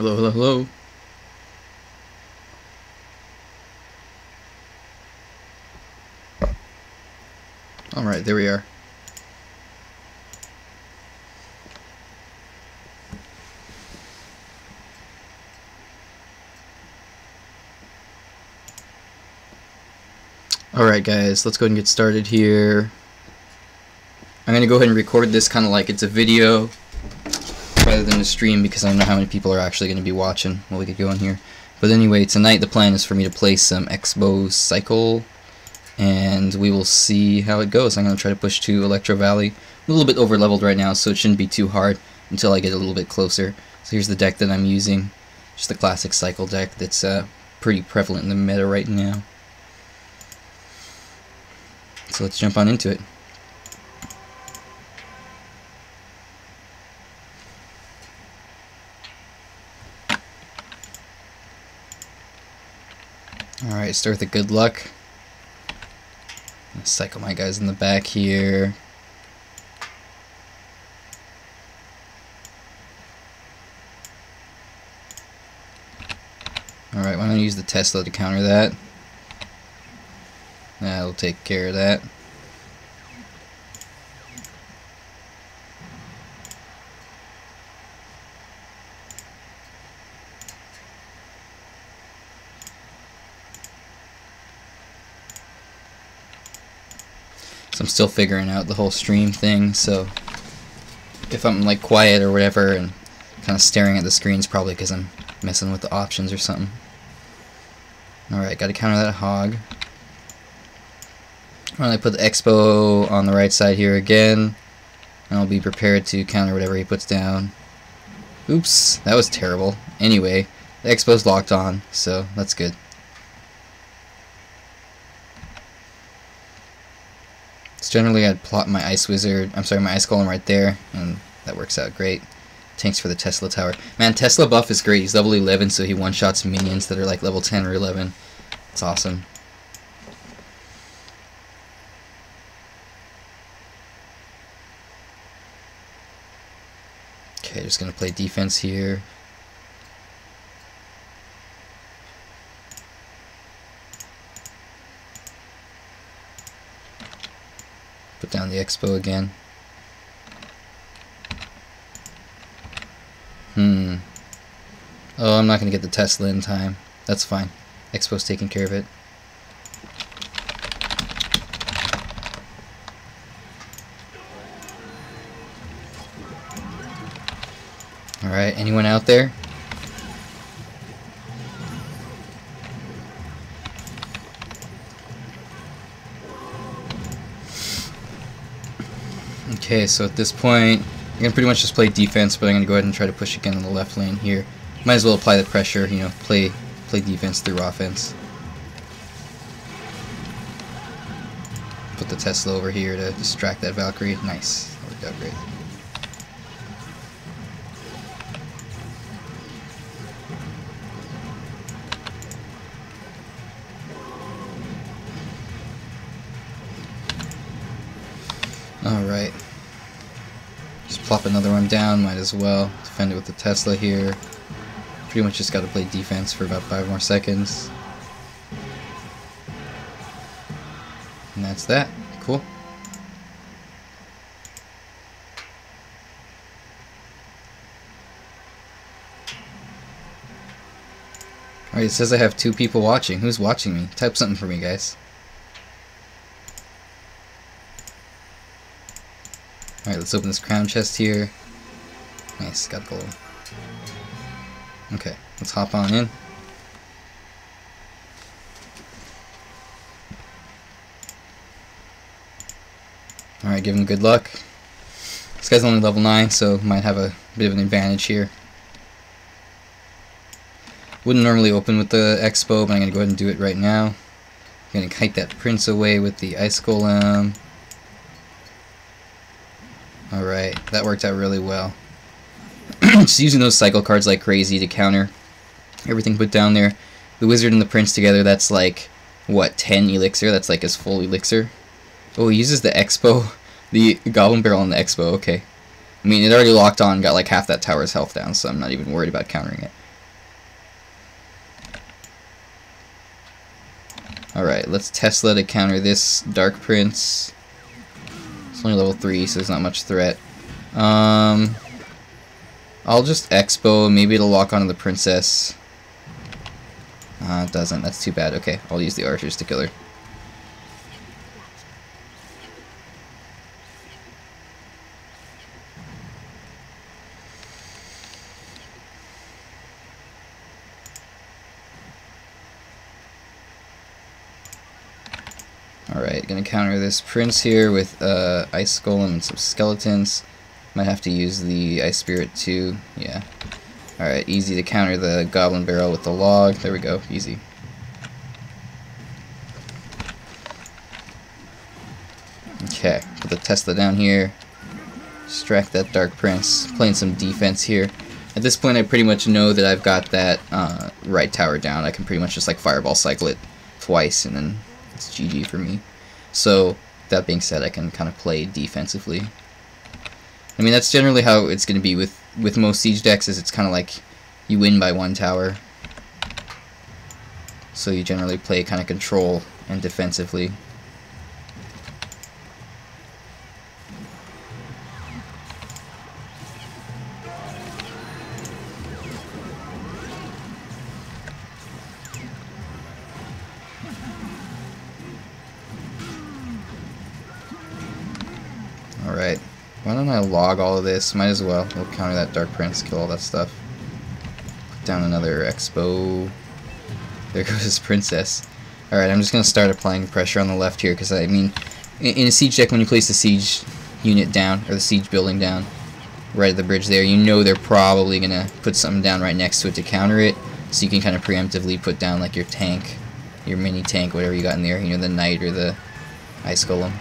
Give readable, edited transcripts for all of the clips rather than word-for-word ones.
Hello, hello, hello. Alright, there we are. Alright guys, let's go ahead and get started here. I'm going to go ahead and record this kind of like it's a video rather than a stream because I don't know how many people are actually going to be watching while we get going here. But anyway, tonight the plan is for me to play some Xbow Cycle and we will see how it goes. I'm going to try to push to Electro Valley. I'm a little bit over leveled right now, so it shouldn't be too hard until I get a little bit closer. So here's the deck that I'm using. Just the classic cycle deck that's pretty prevalent in the meta right now. So let's jump on into it. Alright, start with a good luck. Cycle my guys in the back here. Alright, why don't I use the Tesla to counter that? That'll take care of that. So I'm still figuring out the whole stream thing, so if I'm like quiet or whatever and kind of staring at the screens, probably because I'm messing with the options or something. Alright, gotta counter that hog. I put the Xbow on the right side here again, and I'll be prepared to counter whatever he puts down. Oops, that was terrible. Anyway, the Xbow's locked on, so that's good. So generally I'd plot my Ice Wizard, my Ice Golem right there, and that works out great. Tanks for the Tesla Tower. Man, Tesla buff is great. He's level 11, so he one-shots minions that are like level 10 or 11. It's awesome. Okay, just gonna play defense here. Put down the Xbow again. Oh, I'm not gonna get the Tesla in time. That's fine. Xbow's taking care of it. Alright, anyone out there? Okay, so at this point, I'm going to pretty much just play defense, but I'm going to go ahead and try to push again in the left lane here. Might as well apply the pressure, you know, play defense through offense. Put the Tesla over here to distract that Valkyrie. Nice. That worked out great. Alright. Just plop another one down, might as well. Defend it with the Tesla here. Pretty much just gotta play defense for about 5 more seconds. And that's that. Cool. Alright, it says I have 2 people watching. Who's watching me? Type something for me, guys. Alright, let's open this crown chest here. Nice, got gold. Okay, let's hop on in. Alright, give him good luck. This guy's only level 9, so might have a bit of an advantage here. Wouldn't normally open with the Xbow, but I'm going to go ahead and do it right now. I'm going to kite that prince away with the Ice Golem. Alright, that worked out really well. Just using those cycle cards like crazy to counter everything put down there. The wizard and the prince together, that's like, what, 10 elixir? That's like his full elixir. Oh, he uses the Xbow, the goblin barrel on the Xbow, okay. I mean, it already locked on, got like half that tower's health down, so I'm not even worried about countering it. Alright, let's Tesla to counter this Dark Prince. It's only level 3, so there's not much threat. I'll just Xbow, maybe it'll lock onto the princess. It doesn't, that's too bad. Okay, I'll use the archers to kill her. Alright, gonna counter this prince here with ice golem and some skeletons. Might have to use the ice spirit too. Yeah. Alright, easy to counter the goblin barrel with the log. There we go, easy. Okay, put the Tesla down here. Distract that dark prince. Playing some defense here. At this point I pretty much know that I've got that right tower down. I can pretty much just like fireball cycle it twice and then it's GG for me. So, that being said, I can kind of play defensively. I mean, that's generally how it's going to be with most siege decks, is it's kind of like you win by one tower. So you generally play kind of control and defensively. Alright, why don't I log all of this? Might as well. We'll counter that Dark Prince, kill all that stuff. Put down another Xbow. There goes his princess. Alright, I'm just going to start applying pressure on the left here, because I mean, in a siege deck, when you place the siege unit down, or the siege building down, right at the bridge there, you know they're probably going to put something down right next to it to counter it, so you can kind of preemptively put down like your tank, your mini tank, whatever you got in there, you know, the knight or the ice golem.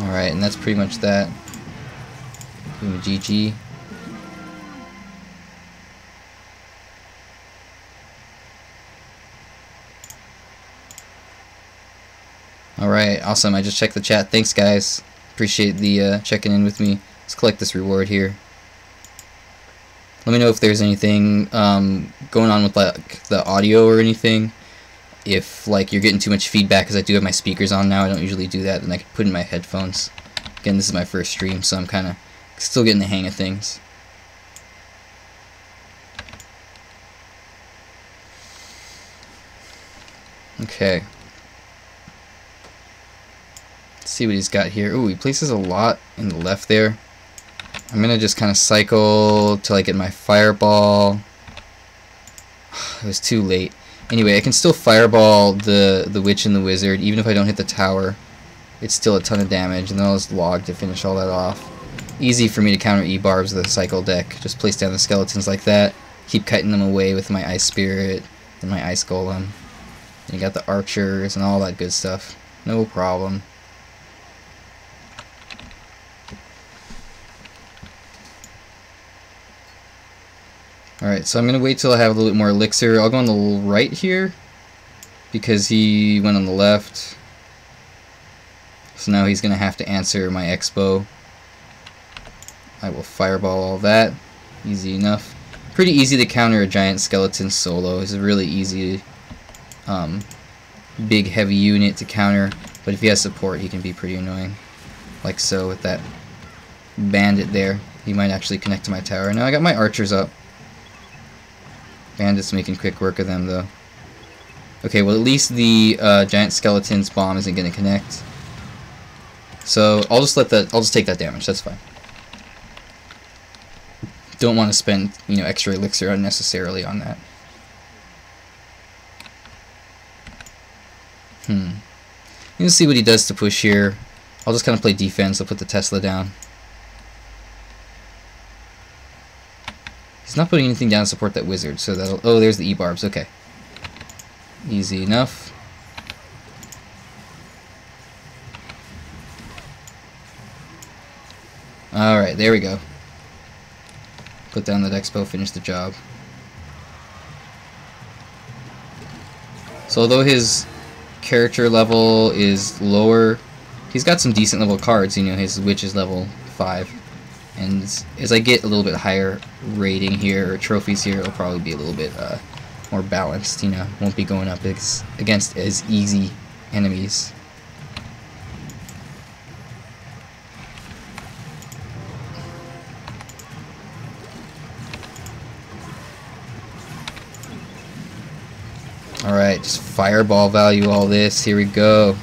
Alright, and that's pretty much that. Give him a GG. Alright, awesome. I just checked the chat. Thanks, guys. Appreciate the checking in with me. Let's collect this reward here. Let me know if there's anything going on with like the audio or anything. If like you're getting too much feedback, because I do have my speakers on now. I don't usually do that, then I can put in my headphones. Again, this is my first stream, so I'm kind of still getting the hang of things. Okay. Let's see what he's got here. Ooh, he places a lot in the left there. I'm gonna just kind of cycle till I get my fireball. It was too late. Anyway, I can still fireball the witch and the wizard, even if I don't hit the tower. It's still a ton of damage, and then I'll just log to finish all that off. Easy for me to counter E-barbs with a cycle deck. Just place down the skeletons like that, keep cutting them away with my ice spirit and my ice golem. And you got the archers and all that good stuff. No problem. Alright, so I'm going to wait till I have a little bit more elixir. I'll go on the right here, because he went on the left. So now he's going to have to answer my Xbow. I will fireball all that. Easy enough. Pretty easy to counter a giant skeleton solo. It's a really easy, big heavy unit to counter. But if he has support, he can be pretty annoying. Like so with that bandit there. He might actually connect to my tower. Now I got my archers up. Bandit's making quick work of them, though. Okay, well at least the giant skeleton's bomb isn't going to connect. So I'll just take that damage. That's fine. Don't want to spend, you know, extra elixir unnecessarily on that. Let's see what he does to push here. I'll just kind of play defense. I'll put the Tesla down. He's not putting anything down to support that wizard, so that'll... Oh, there's the E-barbs. Okay. Easy enough. Alright, there we go. Put down that Xbow, finish the job. So although his character level is lower, he's got some decent level cards. You know, his witch is level 5. And as I get a little bit higher rating here, or trophies here, it'll probably be a little bit more balanced, you know. Won't be going up against as easy enemies. Alright, just fireball value all this. Here we go.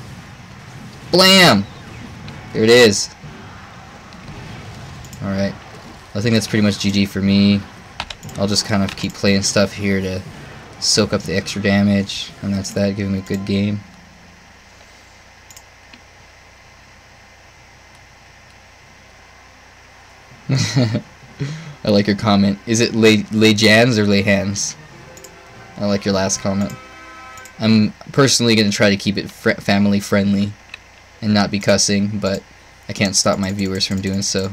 Blam! There it is. Alright. I think that's pretty much GG for me. I'll just kind of keep playing stuff here to soak up the extra damage. And that's that. Give me a good game. I like your comment. Is it lay jans or lay hands? I like your last comment. I'm personally going to try to keep it family friendly and not be cussing, but I can't stop my viewers from doing so.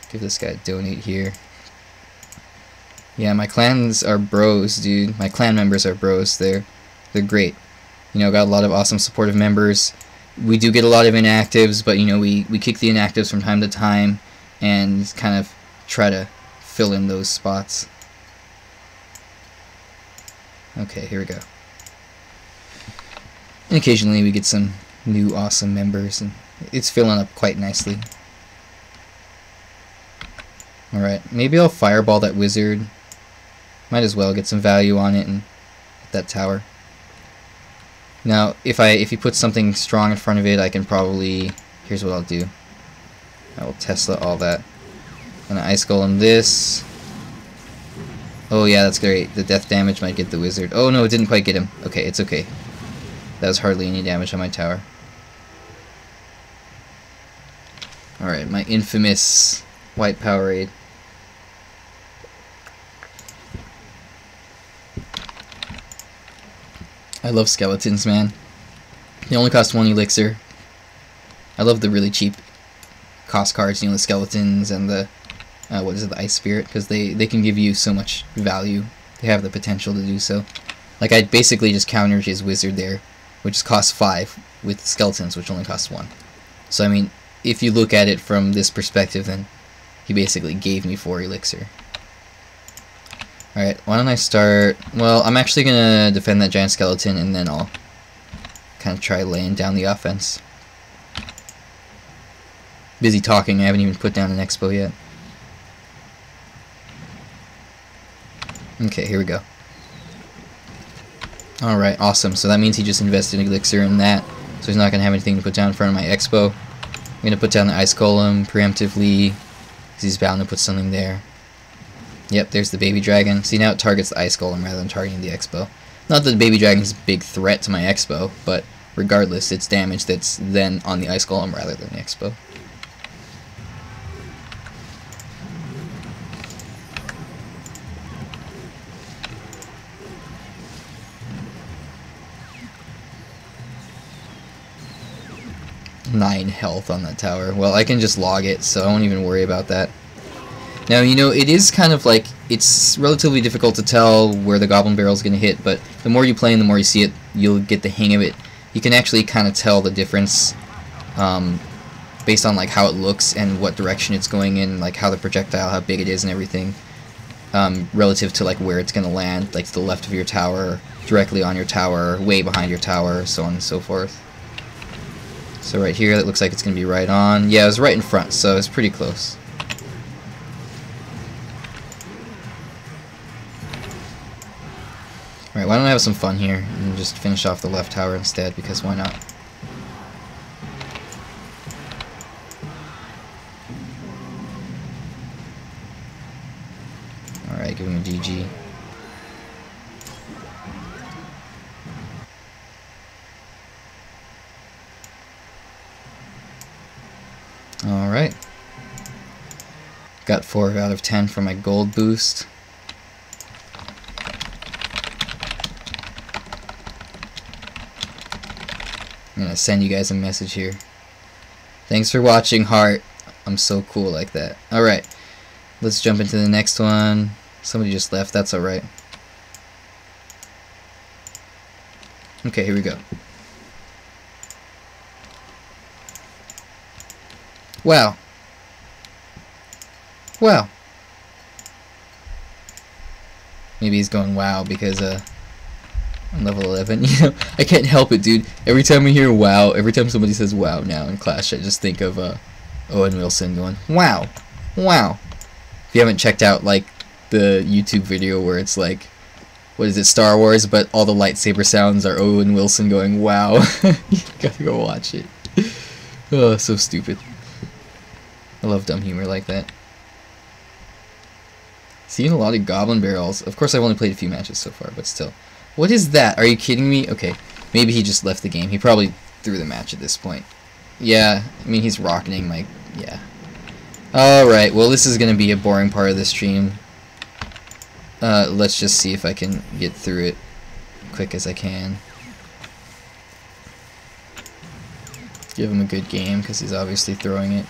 Give this guy a donate here. Yeah, my clans are bros, dude. My clan members are bros. They're great. You know, got a lot of awesome supportive members. We do get a lot of inactives, but you know, we kick the inactives from time to time and kind of try to fill in those spots. Okay, here we go. And occasionally we get some new awesome members, and it's filling up quite nicely. Alright, maybe I'll fireball that wizard. Might as well get some value on it and hit that tower. Now, if you put something strong in front of it, I can probably... Here's what I'll do. I will Tesla all that. I'm gonna Ice Golem this. Oh yeah, that's great. The death damage might get the wizard. Oh no, it didn't quite get him. Okay, it's okay. That was hardly any damage on my tower. Alright, my infamous white Powerade. I love skeletons, man. They only cost 1 elixir. I love the really cheap cost cards, you know, the skeletons and the what is it, the ice spirit, because they can give you so much value. They have the potential to do so. Like, I basically just countered his wizard there, which costs 5, with skeletons, which only costs 1. So I mean, if you look at it from this perspective, then he basically gave me 4 elixir. Alright, why don't I start... Well, I'm actually gonna defend that giant skeleton, and then I'll kind of try laying down the offense. Busy talking, I haven't even put down an Xbow yet. Okay, here we go. Alright, awesome. So that means he just invested an elixir in that, so he's not going to have anything to put down in front of my Xbow. I'm going to put down the Ice Golem preemptively, because he's bound to put something there. Yep, there's the baby dragon. See, now it targets the Ice Golem rather than targeting the Xbow. Not that the baby dragon's a big threat to my Xbow, but regardless, it's damage that's then on the Ice Golem rather than the Xbow. Nine health on that tower. Well, I can just log it, so I won't even worry about that. Now, you know, it is kind of like, it's relatively difficult to tell where the goblin barrel is going to hit, but the more you play and the more you see it, you'll get the hang of it. You can actually kind of tell the difference based on like how it looks and what direction it's going in, like how the projectile, how big it is and everything, relative to like where it's going to land, like to the left of your tower, directly on your tower, way behind your tower, so on and so forth. So right here, that looks like it's going to be right on. Yeah, it was right in front, so it's pretty close. Alright, why don't I have some fun here and just finish off the left tower instead, because why not? Alright, give him a GG. Alright. Got 4 out of 10 for my gold boost. I'm gonna send you guys a message here. Thanks for watching, heart. I'm so cool like that. Alright. Let's jump into the next one. Somebody just left, that's alright. Okay, here we go. Wow. Wow. Maybe he's going wow because I'm level 11. You know, I can't help it, dude. Every time I hear wow, every time somebody says wow now in Clash, I just think of Owen Wilson going wow, wow. If you haven't checked out like the YouTube video where it's like, what is it, Star Wars, but all the lightsaber sounds are Owen Wilson going wow. You gotta go watch it. Oh, so stupid. I love dumb humor like that. Seeing a lot of goblin barrels. Of course, I've only played a few matches so far, but still. What is that? Are you kidding me? Okay, maybe he just left the game. He probably threw the match at this point. Yeah, I mean, he's rocketing my... yeah. Alright, well, this is going to be a boring part of the stream. Let's just see if I can get through it quick as I can. Give him a good game, because he's obviously throwing it.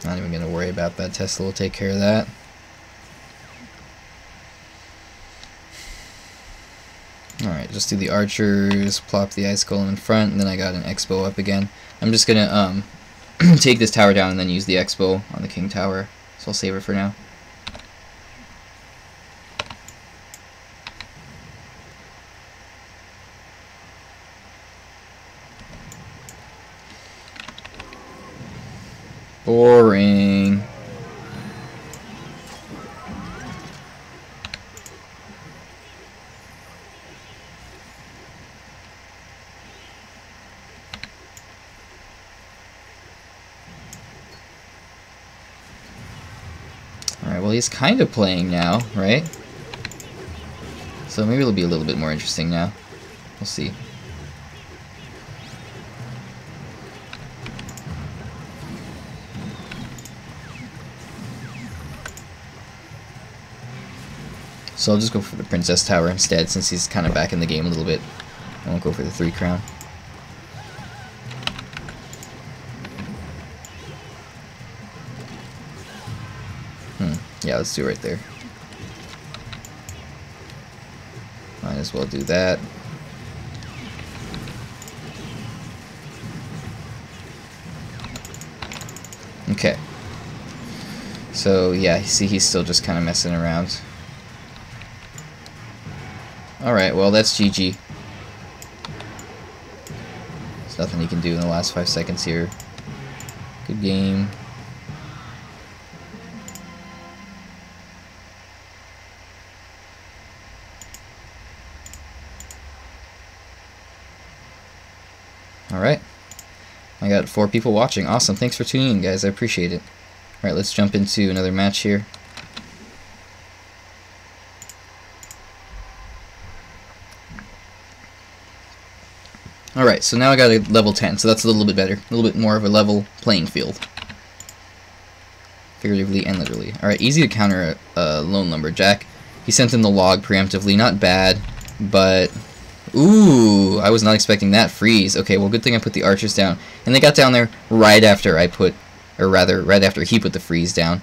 Not even going to worry about that. Tesla will take care of that. Alright, just do the archers, plop the ice golem in front, and then I got an Xbow up again. I'm just going to take this tower down and then use the Xbow on the king tower. So I'll save it for now. Boring. Alright, well, he's kind of playing now, right? So maybe it'll be a little bit more interesting now. We'll see. So I'll just go for the Princess Tower instead, since he's kind of back in the game a little bit. I won't go for the 3 crown. Yeah, let's do it right there. Might as well do that. Okay. So yeah, you see he's still just kind of messing around. Alright, well that's GG. There's nothing he can do in the last 5 seconds here. Good game. Alright. I got 4 people watching. Awesome. Thanks for tuning in, guys. I appreciate it. Alright, let's jump into another match here. Alright, so now I got a level 10, so that's a little bit better. A little bit more of a level playing field. Figuratively and literally. Alright, easy to counter a lone lumberjack. He sent in the log preemptively. Not bad, but... ooh, I was not expecting that freeze. Okay, well, good thing I put the archers down. And they got down there right after I put... or rather, right after he put the freeze down.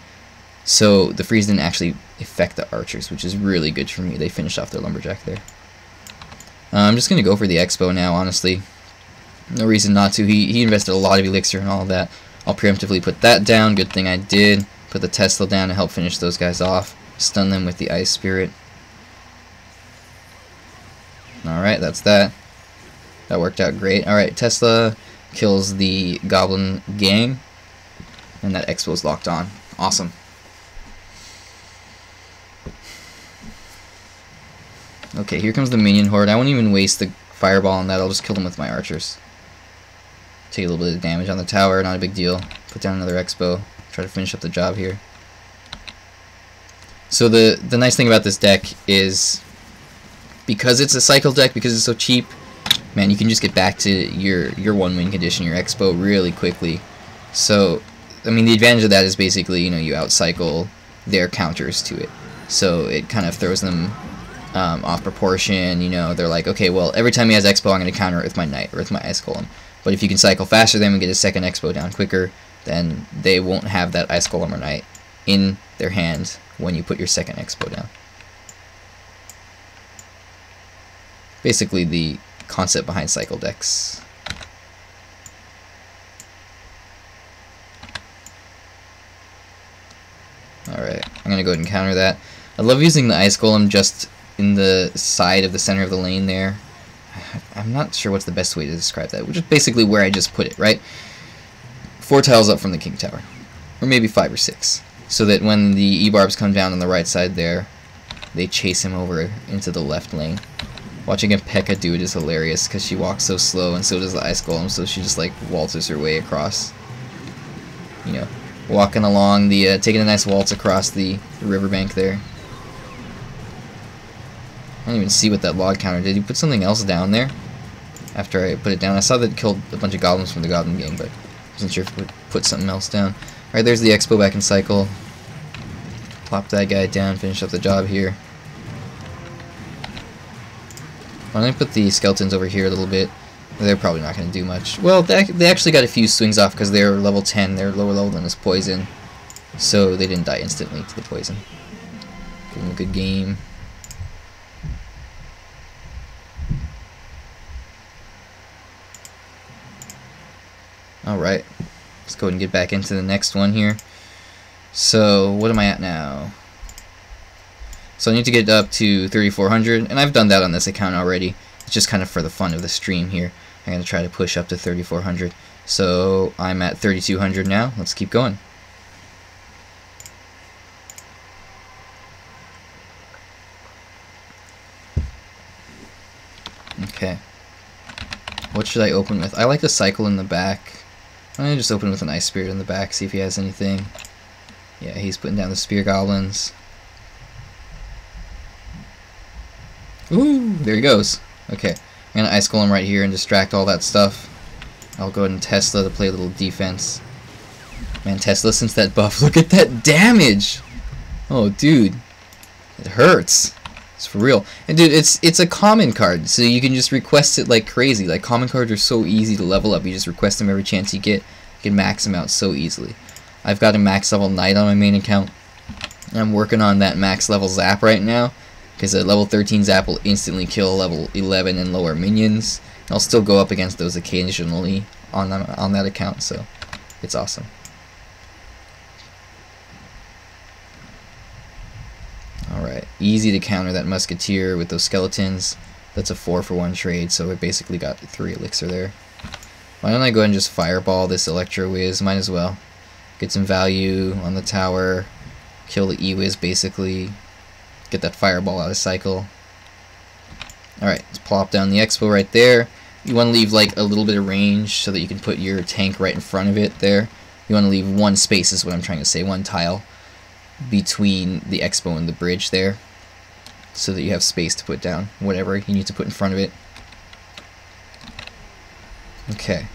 So the freeze didn't actually affect the archers, which is really good for me. They finished off their lumberjack there. I'm just going to go for the Xbow now, honestly. No reason not to. He invested a lot of elixir and all of that. I'll preemptively put that down. Good thing I did. Put the Tesla down to help finish those guys off. Stun them with the Ice Spirit. Alright, that's that. That worked out great. Alright, Tesla kills the Goblin gang. And that Xbow's locked on. Awesome. Okay, here comes the minion horde. I won't even waste the fireball on that. I'll just kill them with my archers. Take a little bit of damage on the tower, not a big deal. Put down another Xbow. Try to finish up the job here. So the nice thing about this deck is, because it's a cycle deck, because it's so cheap, man, you can just get back to your 1-win condition, your Xbow, really quickly. So, I mean, the advantage of that is basically, you know, you outcycle their counters to it. So it kind of throws them off proportion. You know, they're like, okay, well, every time he has Xbow, I'm going to counter it with my Knight or with my Ice Golem. But if you can cycle faster than and get a second Xbow down quicker, then they won't have that Ice Golem or Knight in their hands when you put your second Xbow down. basically the concept behind cycle decks. Alright, I'm gonna go ahead and counter that. I love using the ice golem just in the side of the center of the lane there. I'm not sure what's the best way to describe that, which is basically where I just put it, right? 4 tiles up from the king tower, or maybe 5 or 6, so that when the E-barbs come down on the right side there, they chase him over into the left lane. Watching a P.E.K.K.A do it is hilarious because she walks so slow, and so does the ice golem, so she just like waltzes her way across. You know, walking along the, taking a nice waltz across the riverbank there. I don't even see what that log counter did. He put something else down there after I put it down. I saw that it killed a bunch of goblins from the goblin gang, but I wasn't sure if it would put something else down. Alright, there's the Xbow back in cycle. Plop that guy down, finish up the job here. I'm going to put the skeletons over here a little bit. They're probably not going to do much. Well, they actually got a few swings off because they're level 10. They're lower level than this poison. So they didn't die instantly to the poison. Give them a good game. Alright, let's go ahead and get back into the next one here. So, what am I at now? So I need to get up to 3,400, and I've done that on this account already. It's just kind of for the fun of the stream here. I'm going to try to push up to 3,400. So I'm at 3,200 now. Let's keep going. Okay. What should I open with? I like the cycle in the back. I'm going to just open with an Ice Spirit in the back, see if he has anything. Yeah, he's putting down the Spear Goblins. Ooh, there he goes. Okay, I'm going to Ice Golem right here and distract all that stuff. I'll go ahead and Tesla to play a little defense. Man, Tesla, since that buff, look at that damage! Oh, dude. It hurts. It's for real. And dude, it's a common card, so you can just request it like crazy. Like, common cards are so easy to level up. You just request them every chance you get. You can max them out so easily. I've got a max level Knight on my main account. I'm working on that max level Zap right now, because a level 13 Zap will instantly kill level 11 and lower minions. And I'll still go up against those occasionally on that account, so it's awesome. Alright, easy to counter that Musketeer with those skeletons. That's a 4-for-1 trade, so we basically got 3 elixir there. Why don't I go ahead and just fireball this Electro Whiz? Might as well. Get some value on the tower. Kill the E-Whiz basically. Get that fireball out of cycle. Alright, let's plop down the Xbow right there. You want to leave like a little bit of range so that you can put your tank right in front of it there. You want to leave one space is what I'm trying to say, one tile between the Xbow and the bridge there, so that you have space to put down whatever you need to put in front of it. Okay.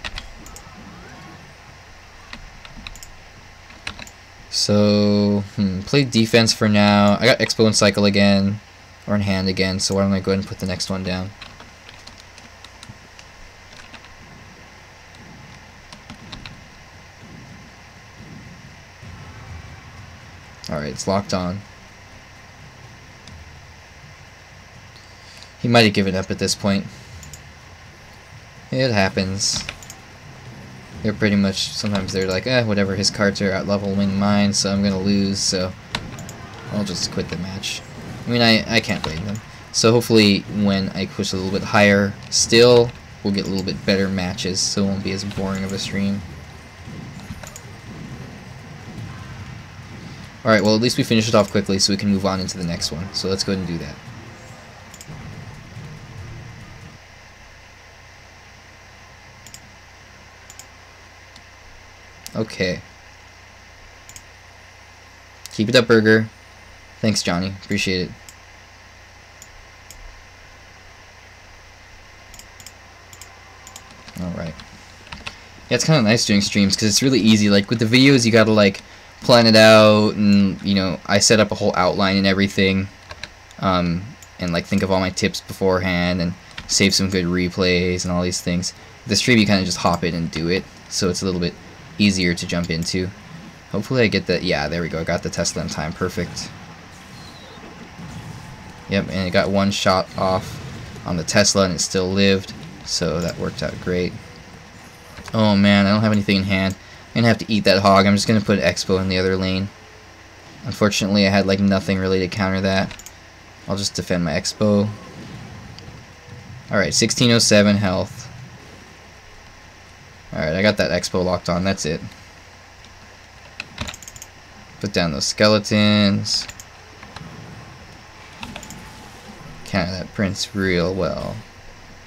So, play defense for now. I got Xbow in cycle again, or in hand again, so why don't I go ahead and put the next one down. Alright, it's locked on. He might have given up at this point. It happens. They're pretty much, sometimes they're like, whatever, his cards are out-leveling mine, so I'm gonna lose, so I'll just quit the match. I mean, I can't blame them. So hopefully when I push a little bit higher still, we'll get a little bit better matches, so it won't be as boring of a stream. Alright, well at least we finished it off quickly so we can move on into the next one. So let's go ahead and do that. Okay. Keep it up, Berger. Thanks, Johnny. Appreciate it. Alright. Yeah, it's kind of nice doing streams because it's really easy. Like, with the videos, you gotta, like, plan it out, and you know, I set up a whole outline and everything, and like think of all my tips beforehand and save some good replays and all these things. With the stream, you kind of just hop in and do it, so it's a little bit easier to jump into. Hopefully I get that. Yeah, there we go. I got the Tesla in time. Perfect. Yep, and it got one shot off. on the Tesla and it still lived, so that worked out great. Oh man, I don't have anything in hand. I'm gonna have to eat that hog. I'm just gonna put Xbow in the other lane. Unfortunately, I had like nothing really to counter that. I'll just defend my Xbow. Alright, 1607 health. Alright, I got that Xbow locked on, that's it. Put down those skeletons. Counter that prince real well.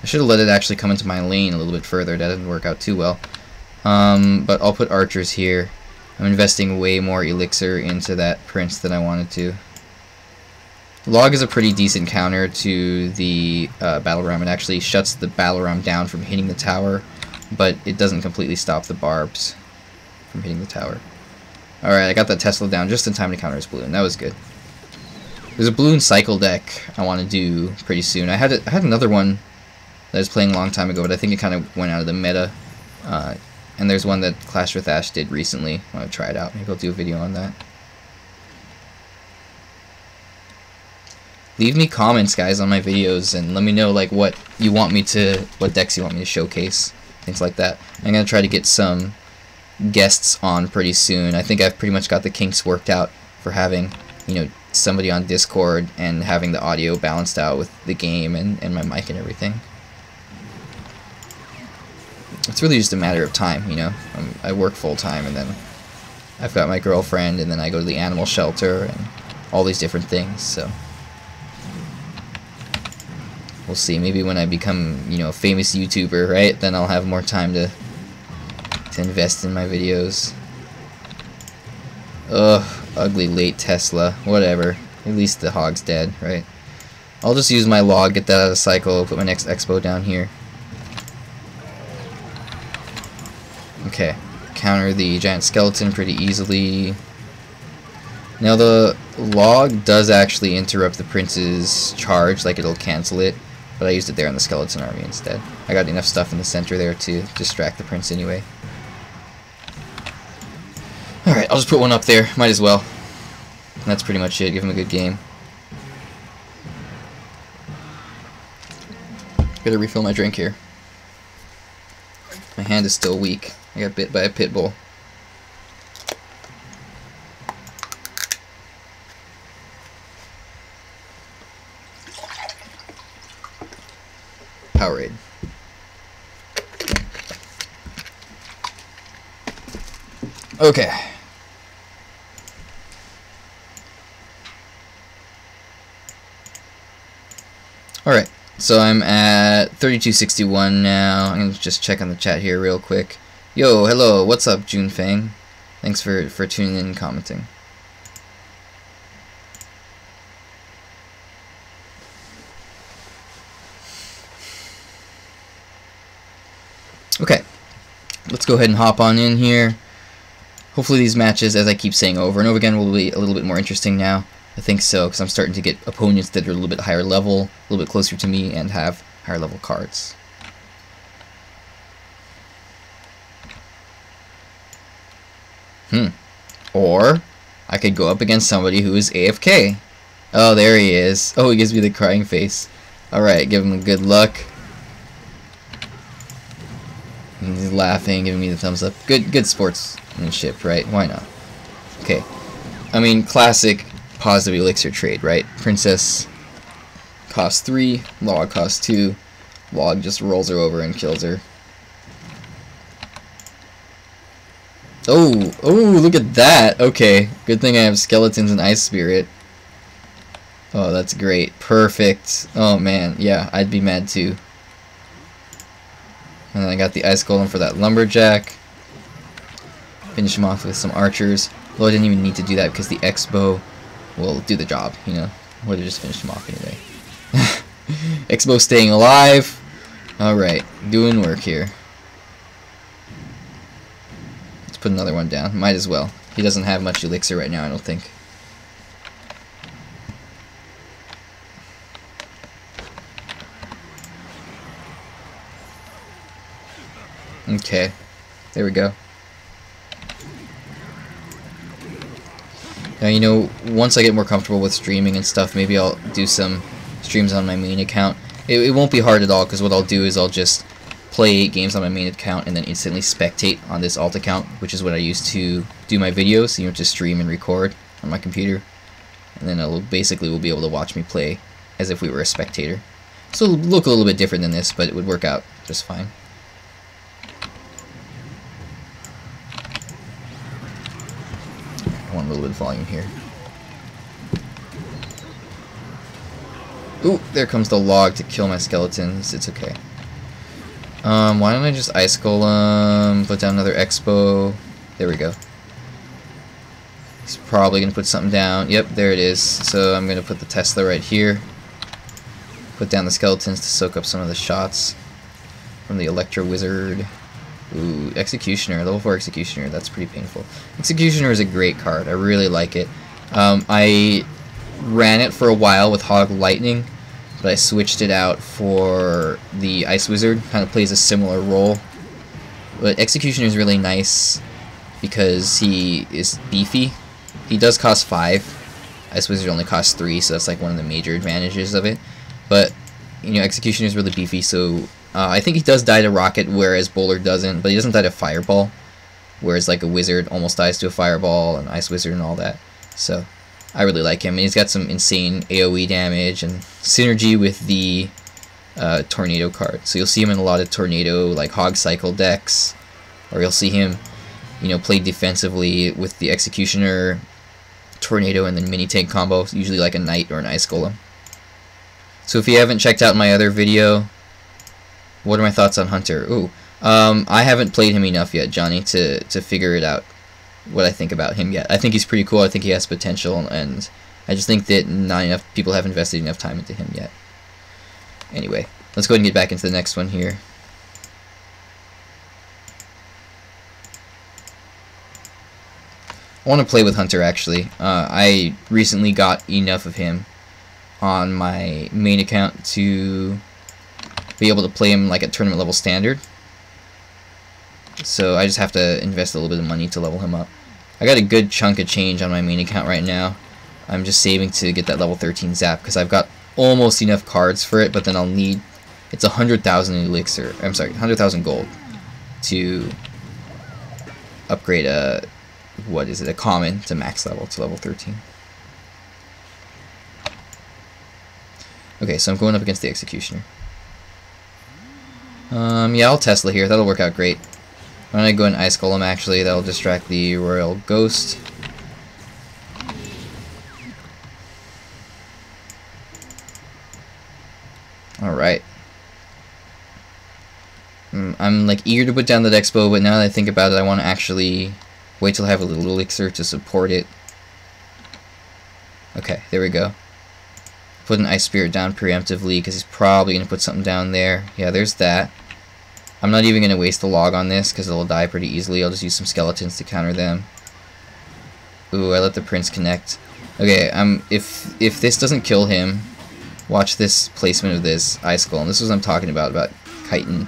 I should have let it actually come into my lane a little bit further. That didn't work out too well. But I'll put archers here. I'm investing way more elixir into that prince than I wanted to. Log is a pretty decent counter to the battle ram. It actually shuts the battle ram down from hitting the tower, but it doesn't completely stop the barbs from hitting the tower. Alright, I got that Tesla down just in time to counter his balloon. That was good. There's a balloon cycle deck I want to do pretty soon. I had another one that I was playing a long time ago, but I think it kind of went out of the meta. And there's one that Clash with Ash did recently. I want to try it out. Maybe I'll do a video on that. Leave me comments, guys, on my videos, and let me know like what decks you want me to showcase, things like that. I'm gonna try to get some guests on pretty soon. I think I've pretty much got the kinks worked out for having, you know, somebody on Discord and having the audio balanced out with the game and my mic and everything. It's really just a matter of time, you know. I work full time, and then I've got my girlfriend, and then I go to the animal shelter and all these different things, so we'll see. Maybe when I become, you know, a famous YouTuber, right, then I'll have more time to invest in my videos. Ugh, ugly late Tesla. Whatever. At least the hog's dead, right? I'll just use my log, get that out of cycle, put my next Xbow down here. Okay, counter the giant skeleton pretty easily. Now the log does actually interrupt the prince's charge, like it'll cancel it, but I used it there on the skeleton army instead. I got enough stuff in the center there to distract the prince anyway. Alright, I'll just put one up there, might as well. And that's pretty much it, give him a good game. Gotta refill my drink here. My hand is still weak. I got bit by a pit bull. Powerade. Okay. Alright, so I'm at 3261 now. I'm going to just check on the chat here real quick. Yo, hello, what's up, June Fang? Thanks for tuning in and commenting. Okay, let's go ahead and hop on in here. Hopefully these matches, as I keep saying over and over again, will be a little bit more interesting now. I think so, because I'm starting to get opponents that are a little bit higher level, a little bit closer to me, and have higher level cards. Or I could go up against somebody who is AFK. Oh, there he is. Oh, he gives me the crying face. Alright, give him good luck. And he's laughing, giving me the thumbs up. Good sportsmanship, right? Why not? Okay. I mean, classic positive elixir trade, right? Princess costs 3, log costs 2. Log just rolls her over and kills her. Oh, look at that. Okay, good thing I have skeletons and ice spirit. Oh, that's great. Perfect. Oh man, yeah, I'd be mad too. And then I got the ice golem for that lumberjack. Finish him off with some archers. Though I didn't even need to do that because the Xbow will do the job, you know. Would have just finished him off anyway. Xbow staying alive. Alright, doing work here. Let's put another one down. Might as well. He doesn't have much elixir right now, I don't think. Okay, there we go. Now, you know, once I get more comfortable with streaming and stuff, maybe I'll do some streams on my main account. It won't be hard at all, because what I'll do is I'll just play games on my main account and then instantly spectate on this alt account, which is what I use to do my videos, you know, to stream and record on my computer. And then we'll be able to watch me play as if we were a spectator. So it'll look a little bit different than this, but it would work out just fine. I want a little bit of volume here. Ooh, there comes the log to kill my skeletons. It's okay. Why don't I just ice golem, put down another Xbow. There we go. He's probably going to put something down. Yep, there it is. So I'm going to put the Tesla right here. Put down the skeletons to soak up some of the shots from the Electro Wizard. Ooh, Executioner, level 4 Executioner. That's pretty painful. Executioner is a great card. I really like it. I ran it for a while with Hog Lightning, but I switched it out for the Ice Wizard. Kind of plays a similar role. But Executioner is really nice because he is beefy. He does cost 5. Ice Wizard only costs 3, so that's like one of the major advantages of it. But, you know, Executioner is really beefy, so I think he does die to Rocket, whereas Bowler doesn't, but he doesn't die to Fireball, whereas like a Wizard almost dies to a Fireball, and Ice Wizard and all that. So I really like him, and he's got some insane AoE damage and synergy with the Tornado card. So you'll see him in a lot of Tornado, like Hog Cycle decks, or you'll see him, you know, play defensively with the Executioner, Tornado, and then mini tank combo, usually like a Knight or an Ice Golem. So if you haven't checked out my other video, what are my thoughts on Hunter? Ooh, I haven't played him enough yet, Johnny, to figure it out, what I think about him yet. I think he's pretty cool. I think he has potential, and I just think that not enough people have invested enough time into him yet. Anyway, let's go ahead and get back into the next one here. I want to play with Hunter, actually. I recently got enough of him on my main account to be able to play him like at tournament level standard. So I just have to invest a little bit of money to level him up. I got a good chunk of change on my main account right now. I'm just saving to get that level 13 zap because I've got almost enough cards for it, but then I'll need, it's 100,000 elixir, I'm sorry, 100,000 gold to upgrade a, what is it, a common to max level, to level 13. Okay, so I'm going up against the Executioner. Yeah, I'll Tesla here. That'll work out great. I'm gonna go and Ice Golem, actually. That'll distract the Royal Ghost. Alright. I'm like eager to put down that Xbow, but now that I think about it, I want to actually wait till I have a little elixir to support it. Okay, there we go. Put an Ice Spirit down preemptively because he's probably going to put something down there. Yeah, there's that. I'm not even going to waste the log on this because it'll die pretty easily. I'll just use some skeletons to counter them. Ooh, I let the Prince connect. Okay, if this doesn't kill him, watch this placement of this Ice Golem. This is what I'm talking about kiting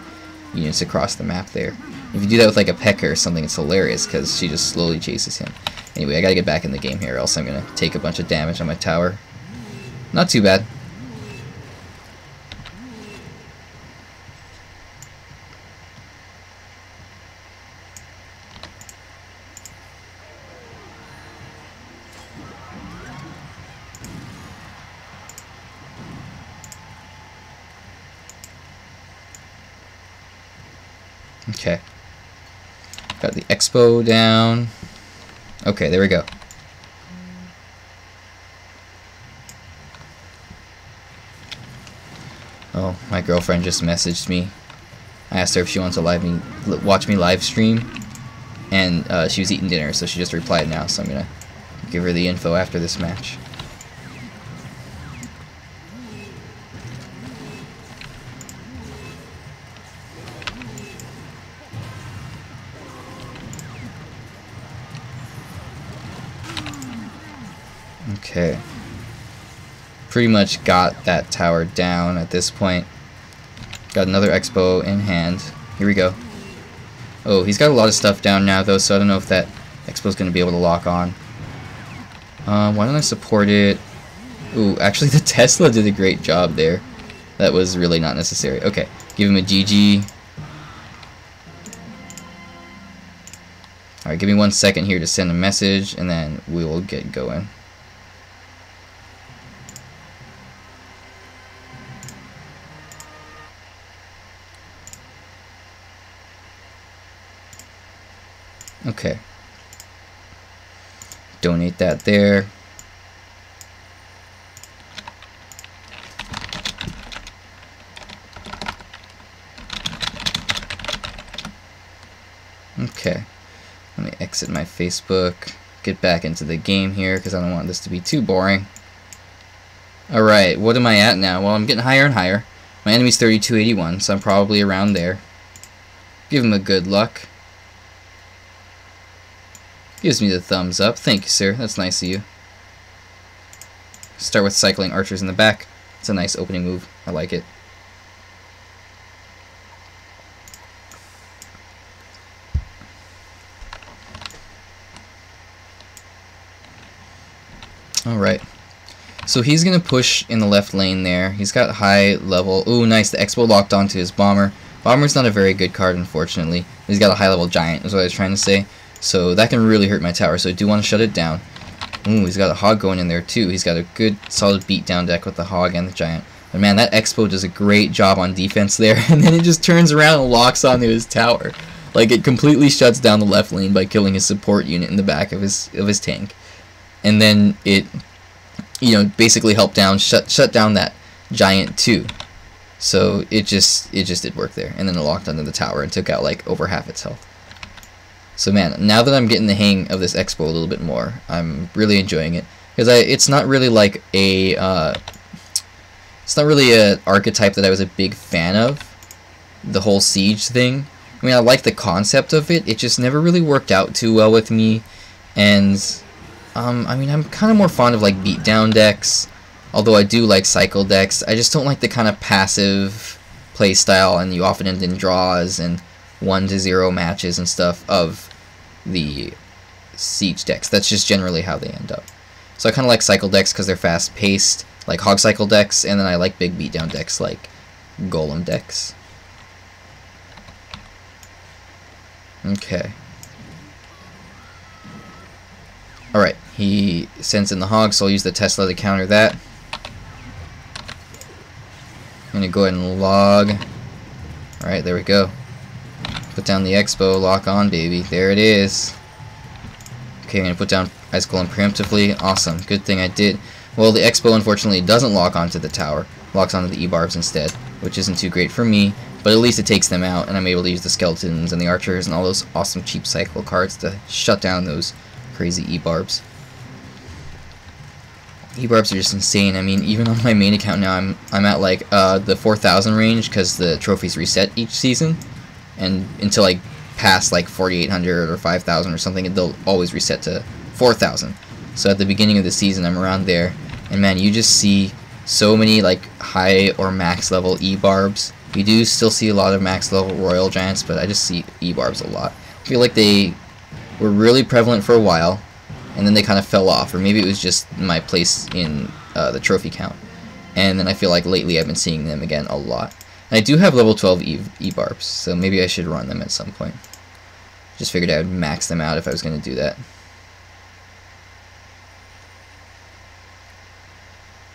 units across the map there. If you do that with like a Pecker or something, it's hilarious because she just slowly chases him. Anyway, I gotta get back in the game here, or else I'm gonna take a bunch of damage on my tower. Not too bad. Okay. Got the Xbow down. Okay, there we go. Oh, my girlfriend just messaged me. I asked her if she wants to watch me live stream, and she was eating dinner, so she just replied now, so I'm gonna give her the info after this match. Okay. Pretty much got that tower down at this point. Got another Xbow in hand. Here we go. Oh, he's got a lot of stuff down now though, so I don't know if that Xbow's going to be able to lock on. Why don't I support it? Ooh, actually the Tesla did a great job there. That was really not necessary. Okay, give him a GG. Alright, give me 1 second here to send a message, and then we will get going. Okay. Donate that there. Okay. Let me exit my Facebook, get back into the game here because I don't want this to be too boring. Alright, what am I at now? Well, I'm getting higher and higher. My enemy's 3281, so I'm probably around there. Give him a good luck. Gives me the thumbs up. Thank you, sir. That's nice of you. Start with cycling archers in the back. It's a nice opening move. I like it. Alright, so he's going to push in the left lane there. He's got high level. Ooh, nice. The Xbow locked onto his bomber. Bomber's not a very good card, unfortunately. He's got a high level giant, is what I was trying to say. So that can really hurt my tower, so I do want to shut it down. Ooh, he's got a hog going in there too. He's got a good solid beatdown deck with the hog and the giant. But man, that Xbow does a great job on defense there, and then it just turns around and locks onto his tower. Like, it completely shuts down the left lane by killing his support unit in the back of his tank. And then it, you know, basically helped down, shut down that giant too. So it just did work there. And then it locked onto the tower and took out like over half its health. So man, now that I'm getting the hang of this Xbow a little bit more, I'm really enjoying it. Because it's not really like a, it's not really an archetype that I was a big fan of. The whole siege thing. I mean, I like the concept of it. It just never really worked out too well with me. And I mean, I'm kind of more fond of like beatdown decks, although I do like cycle decks. I just don't like the kind of passive play style, and you often end in draws and 1-0 matches and stuff of the siege decks. That's just generally how they end up. So I kind of like cycle decks because they're fast paced, like Hog Cycle decks, and then I like big beatdown decks like Golem decks. Okay. Alright, he sends in the hog, so I'll use the Tesla to counter that. I'm going to go ahead and log. Alright, there we go. Put down the Xbow, lock on, baby. There it is. Okay, I'm going to put down Ice Golem preemptively. Awesome, good thing I did. Well, the Xbow unfortunately doesn't lock onto the tower. Locks onto the E-barbs instead, which isn't too great for me. But at least it takes them out, and I'm able to use the skeletons and the archers and all those awesome cheap cycle cards to shut down those crazy E-barbs. E-barbs are just insane. I mean, even on my main account now, I'm at like the 4,000 range because the trophies reset each season, and until I pass like 4,800 or 5,000 or something, they'll always reset to 4,000. So at the beginning of the season, I'm around there, and man, you just see so many like high or max level E-barbs. You do still see a lot of max level Royal Giants, but I just see E-barbs a lot. I feel like they were really prevalent for a while, and then they kind of fell off, or maybe it was just my place in the trophy count. And then I feel like lately I've been seeing them again a lot. And I do have level 12 E-barbs, so maybe I should run them at some point. Just figured I would max them out if I was going to do that.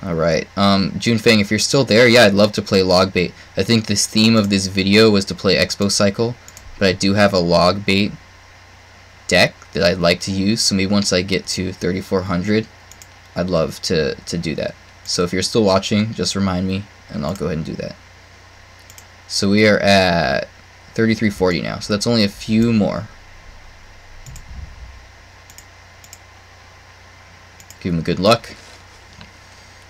Alright, Junfeng, if you're still there, yeah, I'd love to play log bait. I think this theme of this video was to play Xbow Cycle, but I do have a log bait deck that I'd like to use, so maybe once I get to 3,400, I'd love to do that. So if you're still watching, just remind me, and I'll go ahead and do that. So we are at 3,340 now, so that's only a few more. Give him good luck.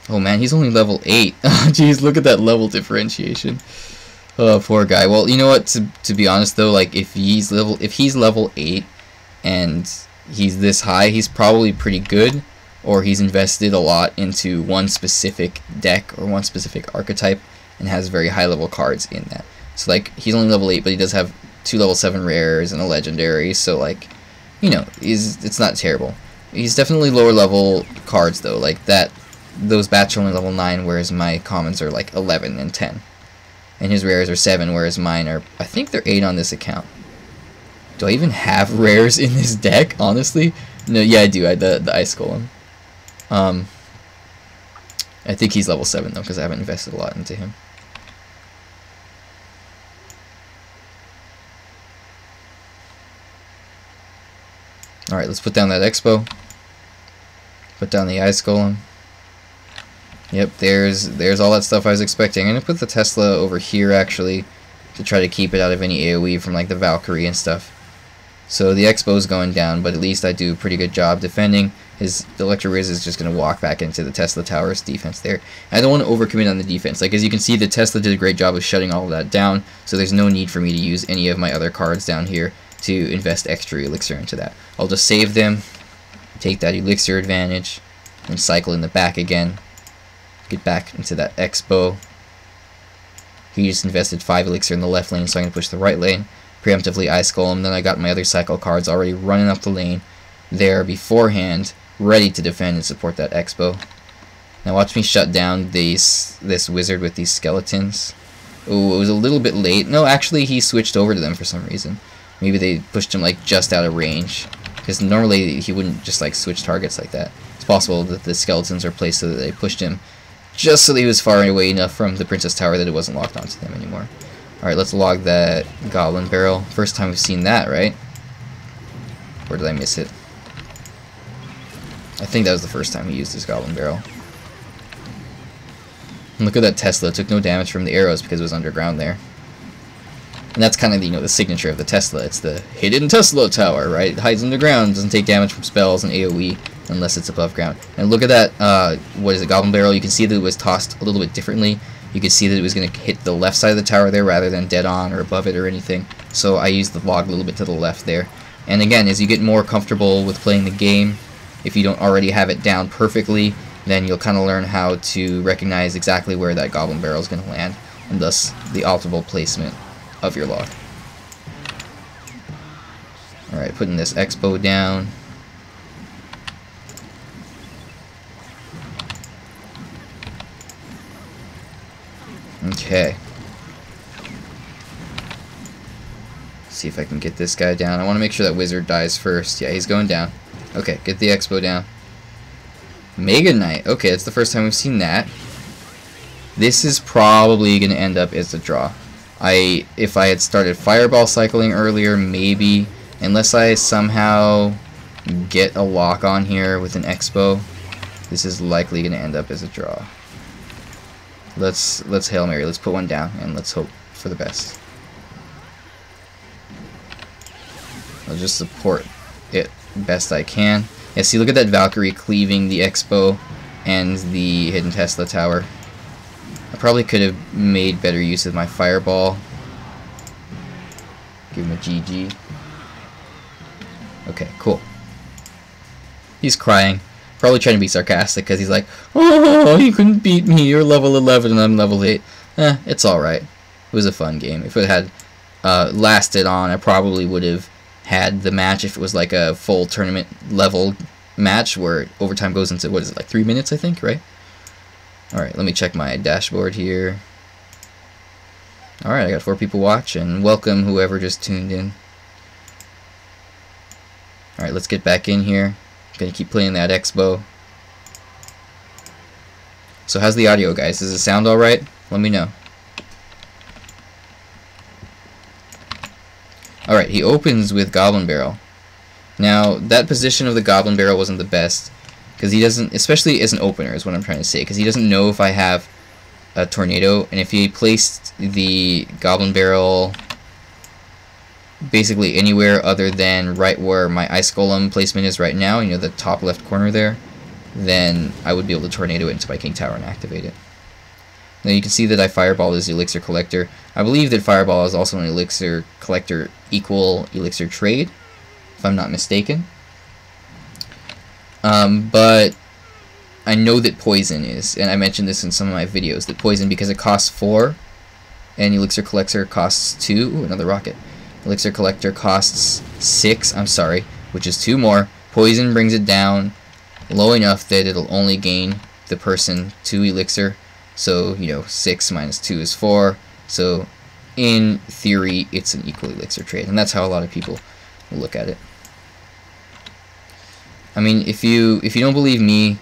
Oh man, he's only level 8. Jeez, look at that level differentiation. Oh, poor guy. Well, you know what? To be honest though, like if he's level 8 and he's this high, he's probably pretty good, or he's invested a lot into one specific deck or one specific archetype and has very high level cards in that. So like he's only level 8, but he does have 2 level 7 rares and a legendary, so like, you know, it's not terrible. He's definitely lower level cards though, like that those bats are only level 9, whereas my commons are like 11 and 10. And his rares are 7, whereas mine are, I think they're 8 on this account. Do I even have rares in this deck, honestly? No, yeah, I do. I the Ice Golem. I think he's level 7, though, because I haven't invested a lot into him. Alright, let's put down that Xbow. Put down the Ice Golem. Yep, there's all that stuff I was expecting. I'm going to put the Tesla over here, actually, to try to keep it out of any AoE from, like, the Valkyrie and stuff. So the Xbow's going down, but at least I do a pretty good job defending. His Electro Riz is just going to walk back into the Tesla Tower's defense there. I don't want to overcommit on the defense. Like, as you can see, the Tesla did a great job of shutting all of that down, so there's no need for me to use any of my other cards down here to invest extra Elixir into that. I'll just save them, take that Elixir advantage, and cycle in the back again. Get back into that Xbow. He just invested 5 Elixir in the left lane, so I'm going to push the right lane. Preemptively Ice Golem. Then I got my other cycle cards already running up the lane there beforehand, ready to defend and support that Xbow. Now watch me shut down this wizard with these skeletons. Oh, it was a little bit late. No, actually he switched over to them for some reason. Maybe they pushed him like just out of range, because normally he wouldn't just like switch targets like that. It's possible that the skeletons are placed so that they pushed him just so that he was far away enough from the Princess Tower that it wasn't locked onto them anymore. Alright, let's log that Goblin Barrel. First time we've seen that, right? Or did I miss it? I think that was the first time he used his Goblin Barrel. And look at that Tesla. It took no damage from the arrows because it was underground there. And that's kind of, the signature of the Tesla. It's the hidden Tesla Tower, right? It hides underground, doesn't take damage from spells and AoE unless it's above ground. And look at that, what is it, Goblin Barrel. You can see that it was tossed a little bit differently. You can see that it was going to hit the left side of the tower there rather than dead on or above it or anything. So I used the log a little bit to the left there. And again, as you get more comfortable with playing the game, if you don't already have it down perfectly, then you'll kind of learn how to recognize exactly where that Goblin Barrel is going to land, and thus the optimal placement of your log. Alright, putting this Xbow down. Okay. See if I can get this guy down. I want to make sure that wizard dies first. Yeah, he's going down. Okay, get the Xbow down. Mega Knight. Okay, it's the first time we've seen that. This is probably going to end up as a draw. If I had started Fireball cycling earlier, maybe. Unless I somehow get a lock on here with an Xbow, this is likely going to end up as a draw. Let's Hail Mary. Let's put one down and let's hope for the best. I'll just support it best I can. Yeah, see, look at that Valkyrie cleaving the Xbow and the hidden Tesla Tower. I probably could have made better use of my Fireball. Give him a GG. Okay, cool. He's crying. Probably trying to be sarcastic because he's like, oh, you couldn't beat me. You're level 11 and I'm level 8. It's alright. It was a fun game. If it had lasted on, I probably would have had the match if it was like a full tournament level match where overtime goes into, what is it, like 3 minutes, I think, right? Alright, let me check my dashboard here. Alright, I got 4 people watching. Welcome whoever just tuned in. Alright, let's get back in here. Gonna keep playing that Xbow. So how's the audio, guys? Does it sound alright? Let me know. Alright, he opens with Goblin Barrel. Now, that position of the Goblin Barrel wasn't the best, because he doesn't, especially as an opener is what I'm trying to say, because he doesn't know if I have a tornado, and if he placed the Goblin Barrel basically anywhere other than right where my Ice Golem placement is right now, the top left corner there, then I would be able to tornado it into my King Tower and activate it. Now you can see that I Fireball is Elixir Collector. I believe that Fireball is also an Elixir Collector equal Elixir Trade, if I'm not mistaken. But I know that Poison is, and I mentioned this in some of my videos, that Poison, because it costs 4, and Elixir Collector costs 2, ooh, another rocket. Elixir Collector costs 6, I'm sorry, which is 2 more. Poison brings it down low enough that it'll only gain the person 2 elixir. So, you know, 6 minus 2 is 4. So, in theory, it's an equal elixir trade. And that's how a lot of people look at it. I mean, if you don't believe me,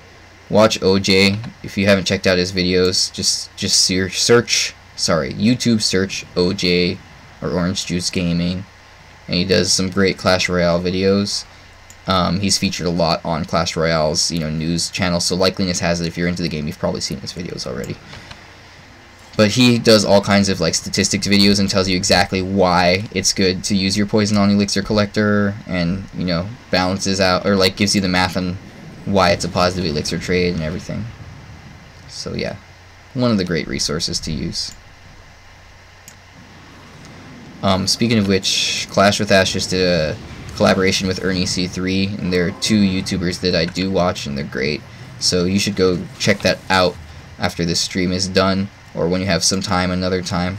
watch OJ. If you haven't checked out his videos, just YouTube search OJ or Orange Juice Gaming, and he does some great Clash Royale videos. He's featured a lot on Clash Royale's, you know, news channel, so likeliness has it if you're into the game, you've probably seen his videos already. But he does all kinds of like statistics videos and tells you exactly why it's good to use your poison on elixir collector, and, you know, balances out, or like gives you the math on why it's a positive elixir trade and everything. So yeah, one of the great resources to use. Speaking of which, Clash with Ash just did a collaboration with Ernie C3, and there are 2 YouTubers that I do watch, and they're great. So you should go check that out after this stream is done, or when you have some time another time.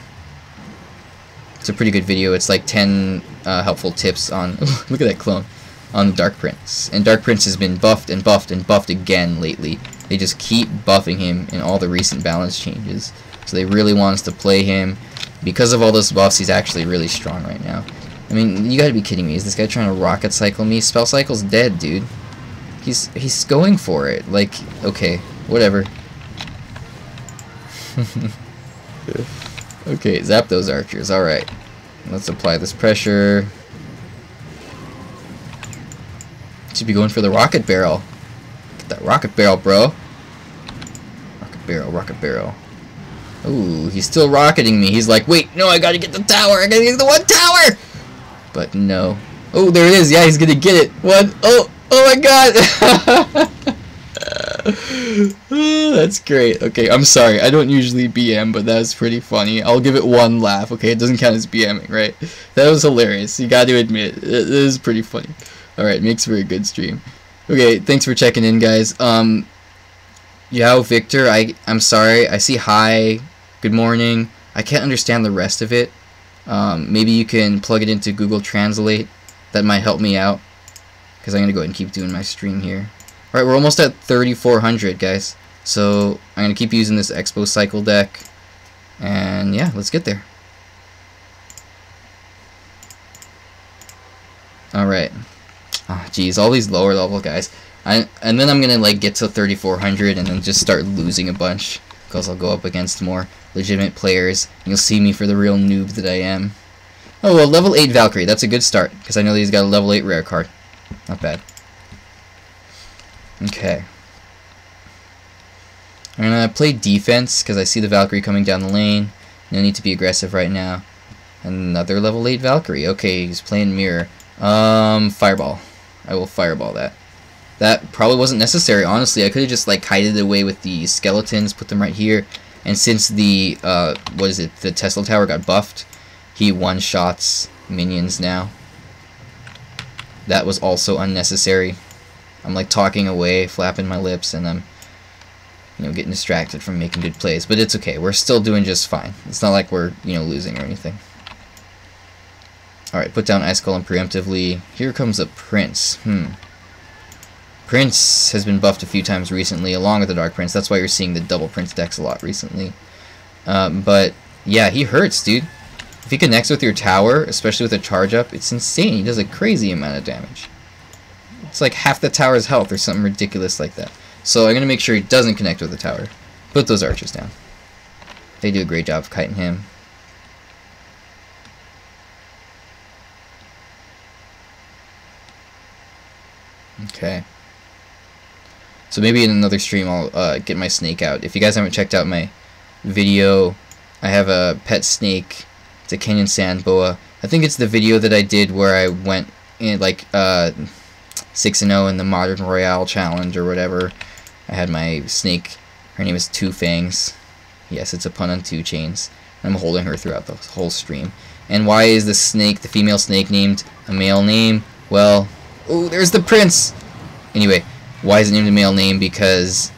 It's a pretty good video. It's like 10 helpful tips on look at that clone on the Dark Prince. And Dark Prince has been buffed and buffed and buffed again lately. They just keep buffing him in all the recent balance changes. So they really want us to play him. Because of all those buffs, he's actually really strong right now. I mean, you gotta be kidding me. Is this guy trying to rocket cycle me? Spell Cycle's dead, dude. He's going for it. Like, okay, whatever. Okay, zap those archers. Alright. Let's apply this pressure. Should be going for the rocket barrel. Get that rocket barrel, bro. Rocket barrel, rocket barrel. Ooh, he's still rocketing me. He's like, wait, no, I gotta get the tower. I gotta get the 1 tower. But no. Oh, there it is. Yeah, he's gonna get it. 1. Oh my god. Oh, that's great. Okay, I'm sorry. I don't usually BM, but that's pretty funny. I'll give it 1 laugh. Okay, it doesn't count as BMing, right? That was hilarious. You got to admit, it is pretty funny. All right, makes for a good stream. Okay, thanks for checking in, guys. Yao Victor, I'm sorry. I see hi. Good morning. I can't understand the rest of it. Maybe you can plug it into Google Translate. That might help me out, because I'm gonna go ahead and keep doing my stream here. Alright, we're almost at 3,400, guys. So I'm gonna keep using this Xbow Cycle deck, and yeah, let's get there. Alright. Ah, geez, all these lower level guys. And then I'm gonna like get to 3,400 and then just start losing a bunch, because I'll go up against more legitimate players. And you'll see me for the real noob that I am. Oh well, level 8 Valkyrie. That's a good start, because I know that he's got a level 8 rare card. Not bad. Okay. I'm gonna play defense because I see the Valkyrie coming down the lane. No need to be aggressive right now. Another level 8 Valkyrie. Okay, he's playing mirror. Fireball. I will fireball that. That probably wasn't necessary, honestly. I could have just like kited it away with the skeletons, put them right here. And since the what is it? The Tesla Tower got buffed, he one-shots minions now. That was also unnecessary. I'm like talking away, flapping my lips, and I'm, you know, getting distracted from making good plays. But it's okay. We're still doing just fine. It's not like we're, you know, losing or anything. Alright, put down Ice Golem preemptively. Here comes a Prince. Prince has been buffed a few times recently, along with the Dark Prince. That's why you're seeing the double Prince decks a lot recently. But, yeah, he hurts, dude. If he connects with your tower, especially with a charge up, it's insane. He does a crazy amount of damage. It's like half the tower's health or something ridiculous like that. So I'm going to make sure he doesn't connect with the tower. Put those archers down. They do a great job of kiting him. Okay. So maybe in another stream I'll get my snake out. If you guys haven't checked out my video, I have a pet snake. It's a Kenyan sand boa. I think it's the video that I did where I went in like 6-0 in the Modern Royale challenge or whatever. I had my snake. Her name is Two Fangs. Yes, it's a pun on 2 chains. I'm holding her throughout the whole stream. And why is the snake, the female snake, named a male name? Well, oh, there's the prince! Anyway, why is it named a male name? Because,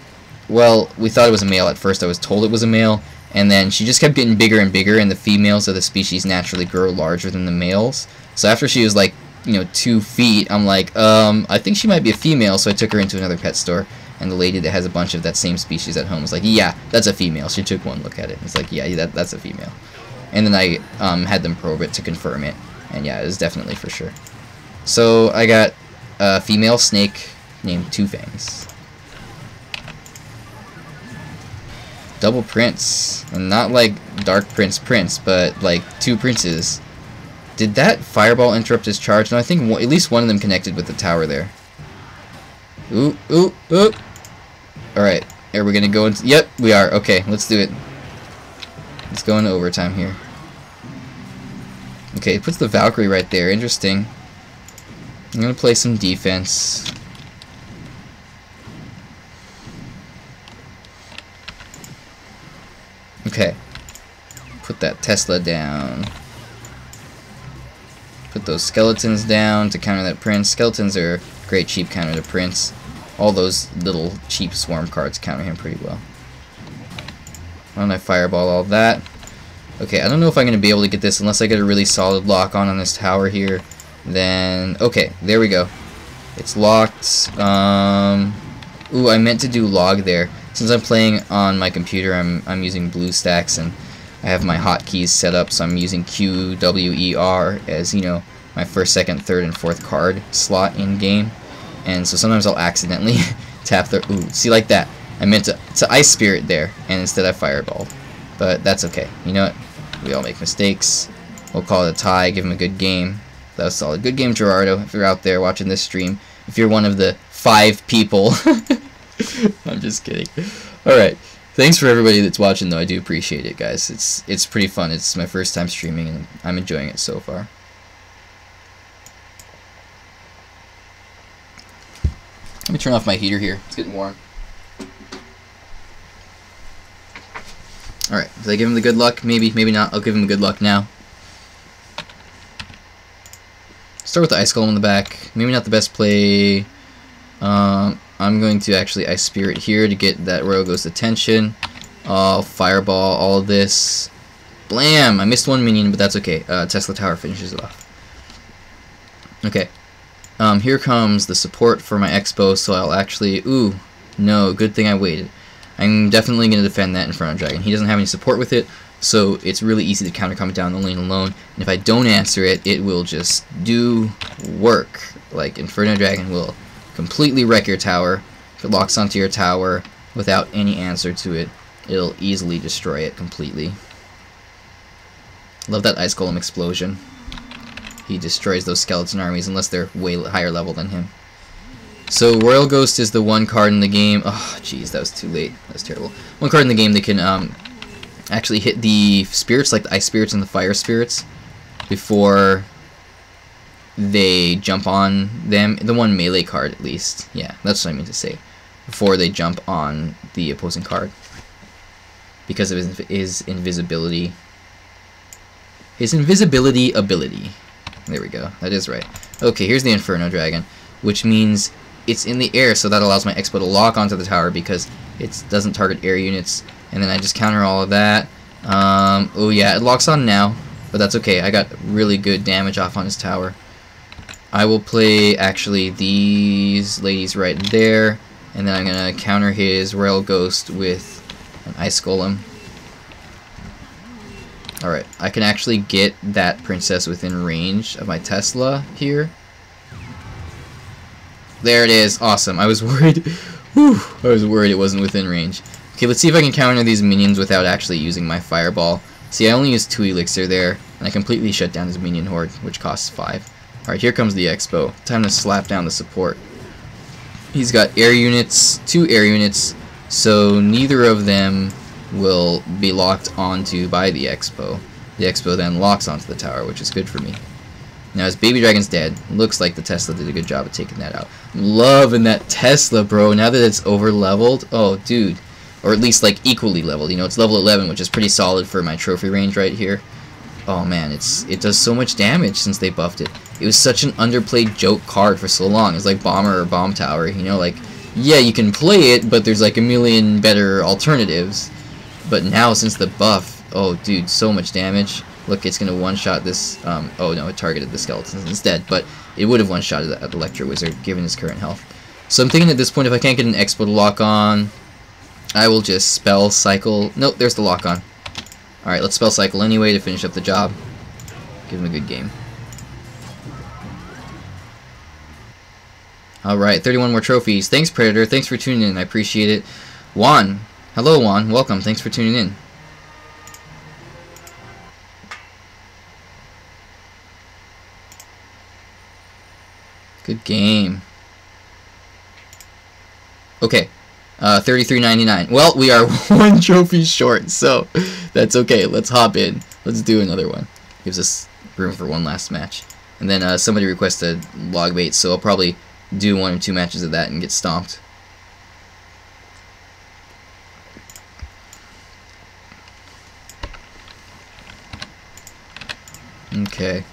well, we thought it was a male at first. I was told it was a male. And then she just kept getting bigger and bigger, and the females of the species naturally grow larger than the males. So after she was like, you know, 2 feet, I'm like, I think she might be a female, so I took her into another pet store. And the lady that has a bunch of that same species at home was like, yeah, that's a female. She took one look at it. It's like, yeah, that's a female. And then I had them probe it to confirm it. And yeah, it was definitely for sure. So I got a female snake named Two Fangs. Double prince. And not like Dark Prince, but like two princes. Did that fireball interrupt his charge? No, I think at least one of them connected with the tower there. Ooh, ooh, ooh. Alright, are we gonna go into... Yep, we are. Okay, let's do it. Let's go into overtime here. Okay, it puts the Valkyrie right there. Interesting. I'm gonna play some defense. Okay. Put that Tesla down. Put those skeletons down to counter that prince. Skeletons are a great cheap counter to prince. All those little cheap swarm cards counter him pretty well. Why don't I fireball all that? Okay, I don't know if I'm going to be able to get this unless I get a really solid lock on this tower here. Then, okay, there we go. It's locked. Ooh, I meant to do log there. Since I'm playing on my computer, I'm using BlueStacks, and I have my hotkeys set up, so I'm using Q, W, E, R as, you know, my first, second, third, and fourth card slot in game. And so sometimes I'll accidentally tap the... Ooh, see, like that. I meant to Ice Spirit there, and instead I fireballed. But that's okay. You know what? We all make mistakes. We'll call it a tie, give him a good game. That was solid. Good game, Gerardo, if you're out there watching this stream. If you're one of the 5 people. I'm just kidding. Alright. Thanks for everybody that's watching, though. I do appreciate it, guys. It's pretty fun. It's my first time streaming, and I'm enjoying it so far. Let me turn off my heater here. It's getting warm. Alright, did I give him the good luck? Maybe, maybe not. I'll give him the good luck now. Start with the Ice Golem in the back. Maybe not the best play. I'm going to actually Ice Spirit here to get that Royal Ghost attention. I'll Fireball all of this. Blam! I missed one minion, but that's okay. Tesla Tower finishes it off. Okay. Here comes the support for my Xbow, so I'll actually... Ooh, no, good thing I waited. I'm definitely going to defend that Inferno Dragon. He doesn't have any support with it, so it's really easy to counter coming down the lane alone. And if I don't answer it, it will just do work. Like, Inferno Dragon will completely wreck your tower. If it locks onto your tower without any answer to it, it'll easily destroy it completely. Love that Ice Golem explosion. He destroys those skeleton armies unless they're way higher level than him. So Royal Ghost is the one card in the game. Oh, jeez, that was too late. That was terrible. One card in the game that can actually hit the spirits, like the Ice Spirits and the Fire Spirits, before they jump on them. The one melee card, at least. Yeah, that's what I mean to say. Before they jump on the opposing card, because of his invisibility. His invisibility ability. There we go. That is right. Okay, here's the Inferno Dragon, which means it's in the air, so that allows my Xbow to lock onto the tower because it doesn't target air units. And then I just counter all of that. Oh yeah, it locks on now, but that's okay. I got really good damage off on his tower. I will play actually these ladies right there, and then I'm gonna counter his Royal Ghost with an Ice Golem. Alright, I can actually get that princess within range of my Tesla here. There it is. Awesome. I was worried. Whew, I was worried it wasn't within range. Okay, let's see if I can counter these minions without actually using my Fireball. See, I only used 2 elixir there, and I completely shut down his minion horde, which costs 5. Alright, here comes the Xbow. Time to slap down the support. He's got air units, 2 air units, so neither of them will be locked onto by the Xbow. The Xbow then locks onto the tower, which is good for me. Now his baby dragon's dead. Looks like the Tesla did a good job of taking that out. I'm loving that Tesla, bro. Now that it's over leveled, oh dude, or at least like equally leveled. You know, it's level 11, which is pretty solid for my trophy range right here. Oh man, it does so much damage since they buffed it. It was such an underplayed joke card for so long. It's like Bomber or Bomb Tower. You know, like yeah, you can play it, but there's like a million better alternatives. But now since the buff, oh dude, so much damage. Look, it's gonna one-shot this. Oh no, it targeted the skeletons instead, but it would have one-shotted that Electro Wizard given his current health. So I'm thinking at this point, if I can't get an Xbow to lock on, I will just spell cycle. Nope, there's the lock on. Alright, let's spell cycle anyway to finish up the job. Give him a good game. Alright, 31 more trophies. Thanks, Predator. Thanks for tuning in. I appreciate it. Juan. Hello, Juan. Welcome. Thanks for tuning in. Good game. Okay. 33.99. Well, we are 1 trophy short, so that's okay. Let's hop in. Let's do another one. Gives us room for one last match. And then somebody requested log bait, so I'll probably do 1 or 2 matches of that and get stomped. Okay.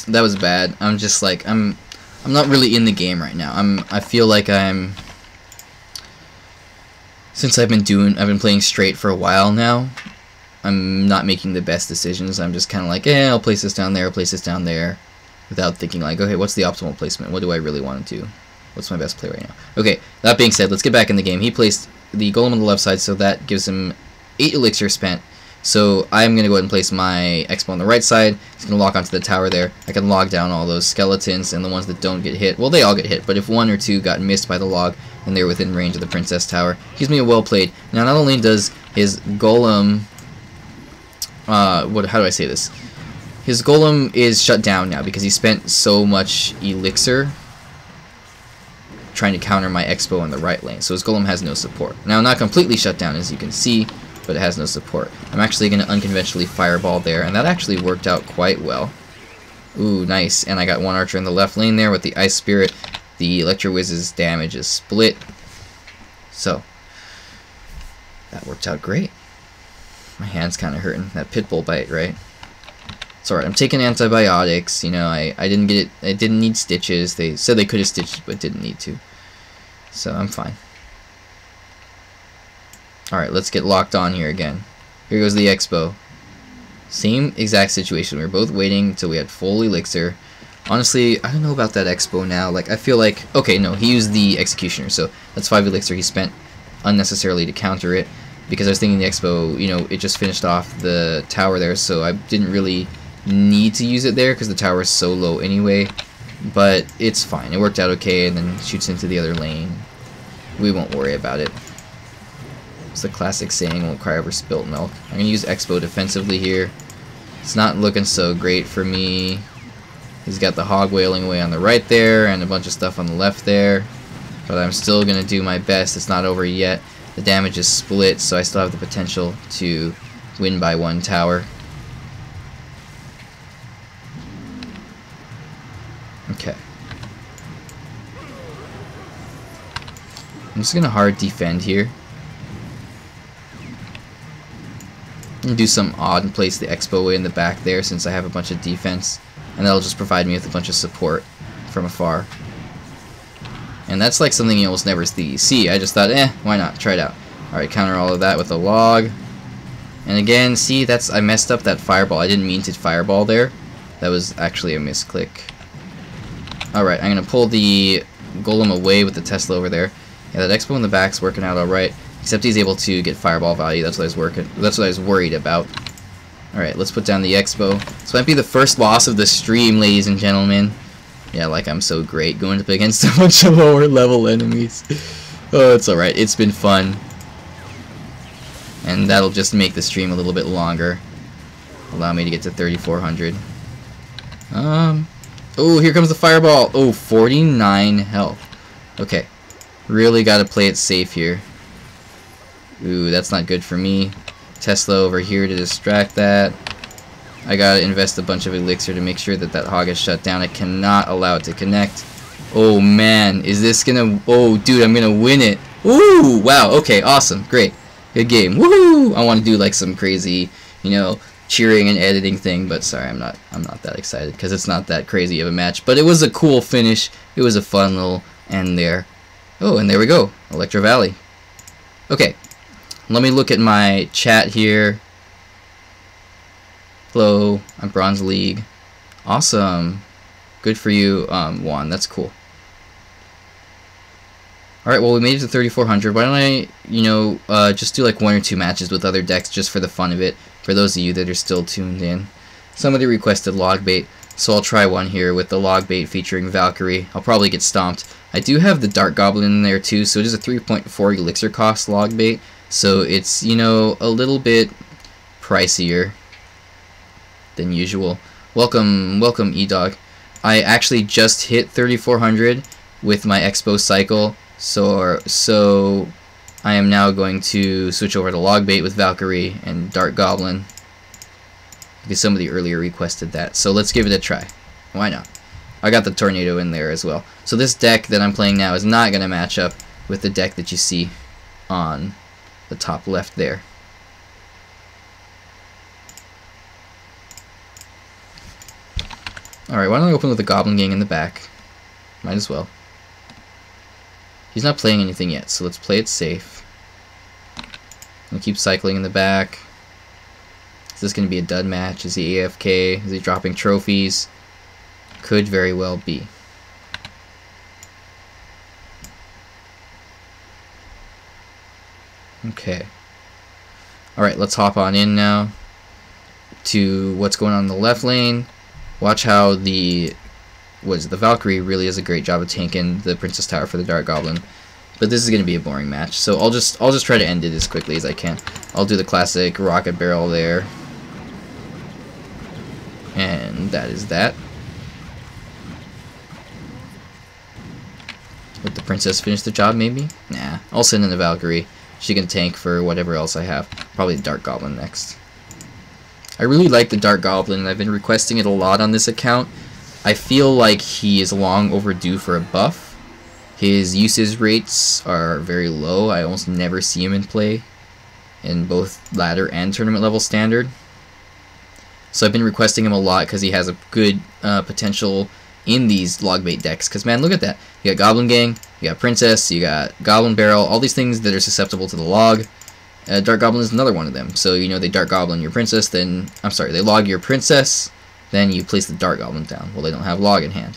That was bad. I'm just like I'm not really in the game right now. I feel like since I've been playing straight for a while now, I'm not making the best decisions. I'm just kind of like, I'll place this down there, I'll place this down there, without thinking like, okay, what's the optimal placement? What do I really want to do? What's my best play right now? Okay, that being said, let's get back in the game. He placed the golem on the left side, so that gives him 8 elixir spent. So I'm going to go ahead and place my Xbow on the right side. It's going to lock onto the tower there. I can log down all those skeletons, and the ones that don't get hit, well, they all get hit, but if 1 or 2 got missed by the log and they're within range of the princess tower, gives me a well played. Now, not only does his golem, how do I say this? His golem is shut down now because he spent so much elixir trying to counter my Xbow in the right lane, so his golem has no support. Now, not completely shut down, as you can see, but it has no support. I'm actually going to unconventionally fireball there, and that actually worked out quite well. Ooh, nice. And I got 1 archer in the left lane there with the Ice Spirit. The Electro Wiz's damage is split. So, that worked out great. My hand's kind of hurting. That pitbull bite, right? It's alright. I'm taking antibiotics. You know, I didn't get it. I didn't need stitches. They said they could have stitched, but didn't need to. So, I'm fine. Alright, let's get locked on here again. Here goes the Xbow. Same exact situation. We were both waiting until we had full elixir. Honestly, I don't know about that Xbow now. Like, I feel like... Okay, no, he used the Executioner, so that's 5 elixir he spent unnecessarily to counter it. Because I was thinking the Xbow, you know, it just finished off the tower there, so I didn't really need to use it there because the tower is so low anyway. But it's fine. It worked out okay, and then shoots into the other lane. We won't worry about it. It's the classic saying, won't cry over spilt milk. I'm going to use Xbow defensively here. It's not looking so great for me. He's got the hog wailing away on the right there, and a bunch of stuff on the left there. But I'm still going to do my best. It's not over yet. The damage is split, so I still have the potential to win by 1 tower. Okay. I'm just going to hard defend here. And do something odd and place the Xbow way in the back there since I have a bunch of defense, and that'll just provide me with a bunch of support from afar. And that's like something you almost never see. I just thought, why not? Try it out. Alright, counter all of that with a log. And again, see, I messed up that fireball. I didn't mean to fireball there. That was actually a misclick. Alright, I'm going to pull the golem away with the Tesla over there. Yeah, that Xbow in the back's working out alright. Except he's able to get fireball value. That's what I was worried about. Alright, let's put down the Xbow. This might be the first loss of the stream, ladies and gentlemen. Yeah, like I'm so great going up against a bunch of lower level enemies. Oh, it's alright. It's been fun. And that'll just make the stream a little bit longer. Allow me to get to 3,400. Oh, here comes the fireball. Oh, 49 health. Okay. Really got to play it safe here. Ooh, that's not good for me. Tesla over here to distract that. I gotta invest a bunch of elixir to make sure that that hog is shut down. I cannot allow it to connect. Oh man, is this gonna... Oh dude, I'm gonna win it. Ooh, wow, okay, awesome, great. Good game, woohoo! I want to do like some crazy, you know, cheering and editing thing, but sorry, I'm not that excited because it's not that crazy of a match. But it was a cool finish. It was a fun little end there. Oh, and there we go, Electro Valley. Okay. Let me look at my chat here. Hello, I'm Bronze League. Awesome. Good for you, Juan. That's cool. Alright, well, we made it to 3,400. Why don't I, you know, just do like 1 or 2 matches with other decks just for the fun of it, for those of you that are still tuned in. Somebody requested log bait, so I'll try one here with the log bait featuring Valkyrie. I'll probably get stomped. I do have the Dark Goblin in there too, so it is a 3.4 elixir cost log bait, so it's, you know, a little bit pricier than usual. Welcome, E-Dog. I actually just hit 3,400 with my Xbow Cycle, so I am now going to switch over to log bait with Valkyrie and Dark Goblin, because somebody earlier requested that. So let's give it a try. Why not? I got the Tornado in there as well. So this deck that I'm playing now is not going to match up with the deck that you see on the top left there. Alright, why don't I open with the Goblin Gang in the back? Might as well. He's not playing anything yet, so let's play it safe. And keep cycling in the back. Is this going to be a dud match? Is he AFK? Is he dropping trophies? Could very well be. Okay. Alright, let's hop on in now to what's going on in the left lane. Watch how the Valkyrie really does a great job of tanking the Princess Tower for the Dark Goblin. But this is going to be a boring match, so I'll just try to end it as quickly as I can. I'll do the classic rocket barrel there. And that is that. Let the princess finish the job, maybe? Nah, I'll send in the Valkyrie. She can tank for whatever else I have. Probably the Dark Goblin next. I really like the Dark Goblin, and I've been requesting it a lot on this account. I feel like he is long overdue for a buff. His usage rates are very low. I almost never see him in play in both ladder and tournament level standard. So I've been requesting him a lot because he has a good potential in these log bait decks. Because, man, look at that. You got Goblin Gang, you got Princess, you got Goblin Barrel, all these things that are susceptible to the log. Dark Goblin is another one of them. So, you know, they Dark Goblin your Princess, then, I'm sorry, they log your Princess, then you place the Dark Goblin down. Well, they don't have log in hand.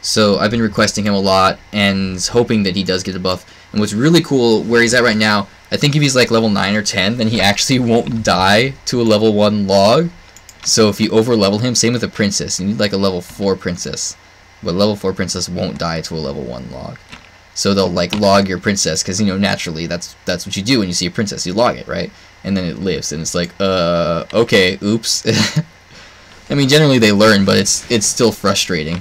So I've been requesting him a lot and hoping that he does get a buff. And what's really cool, where he's at right now, I think if he's like level 9 or 10, then he actually won't die to a level 1 log. So if you over level him, same with the Princess, you need like a level 4 Princess. But level 4 Princess won't die to a level 1 log. So they'll like log your Princess, because, you know, naturally that's what you do when you see a Princess, you log it, right? And then it lives, and it's like, okay, oops. I mean, generally they learn, but it's still frustrating.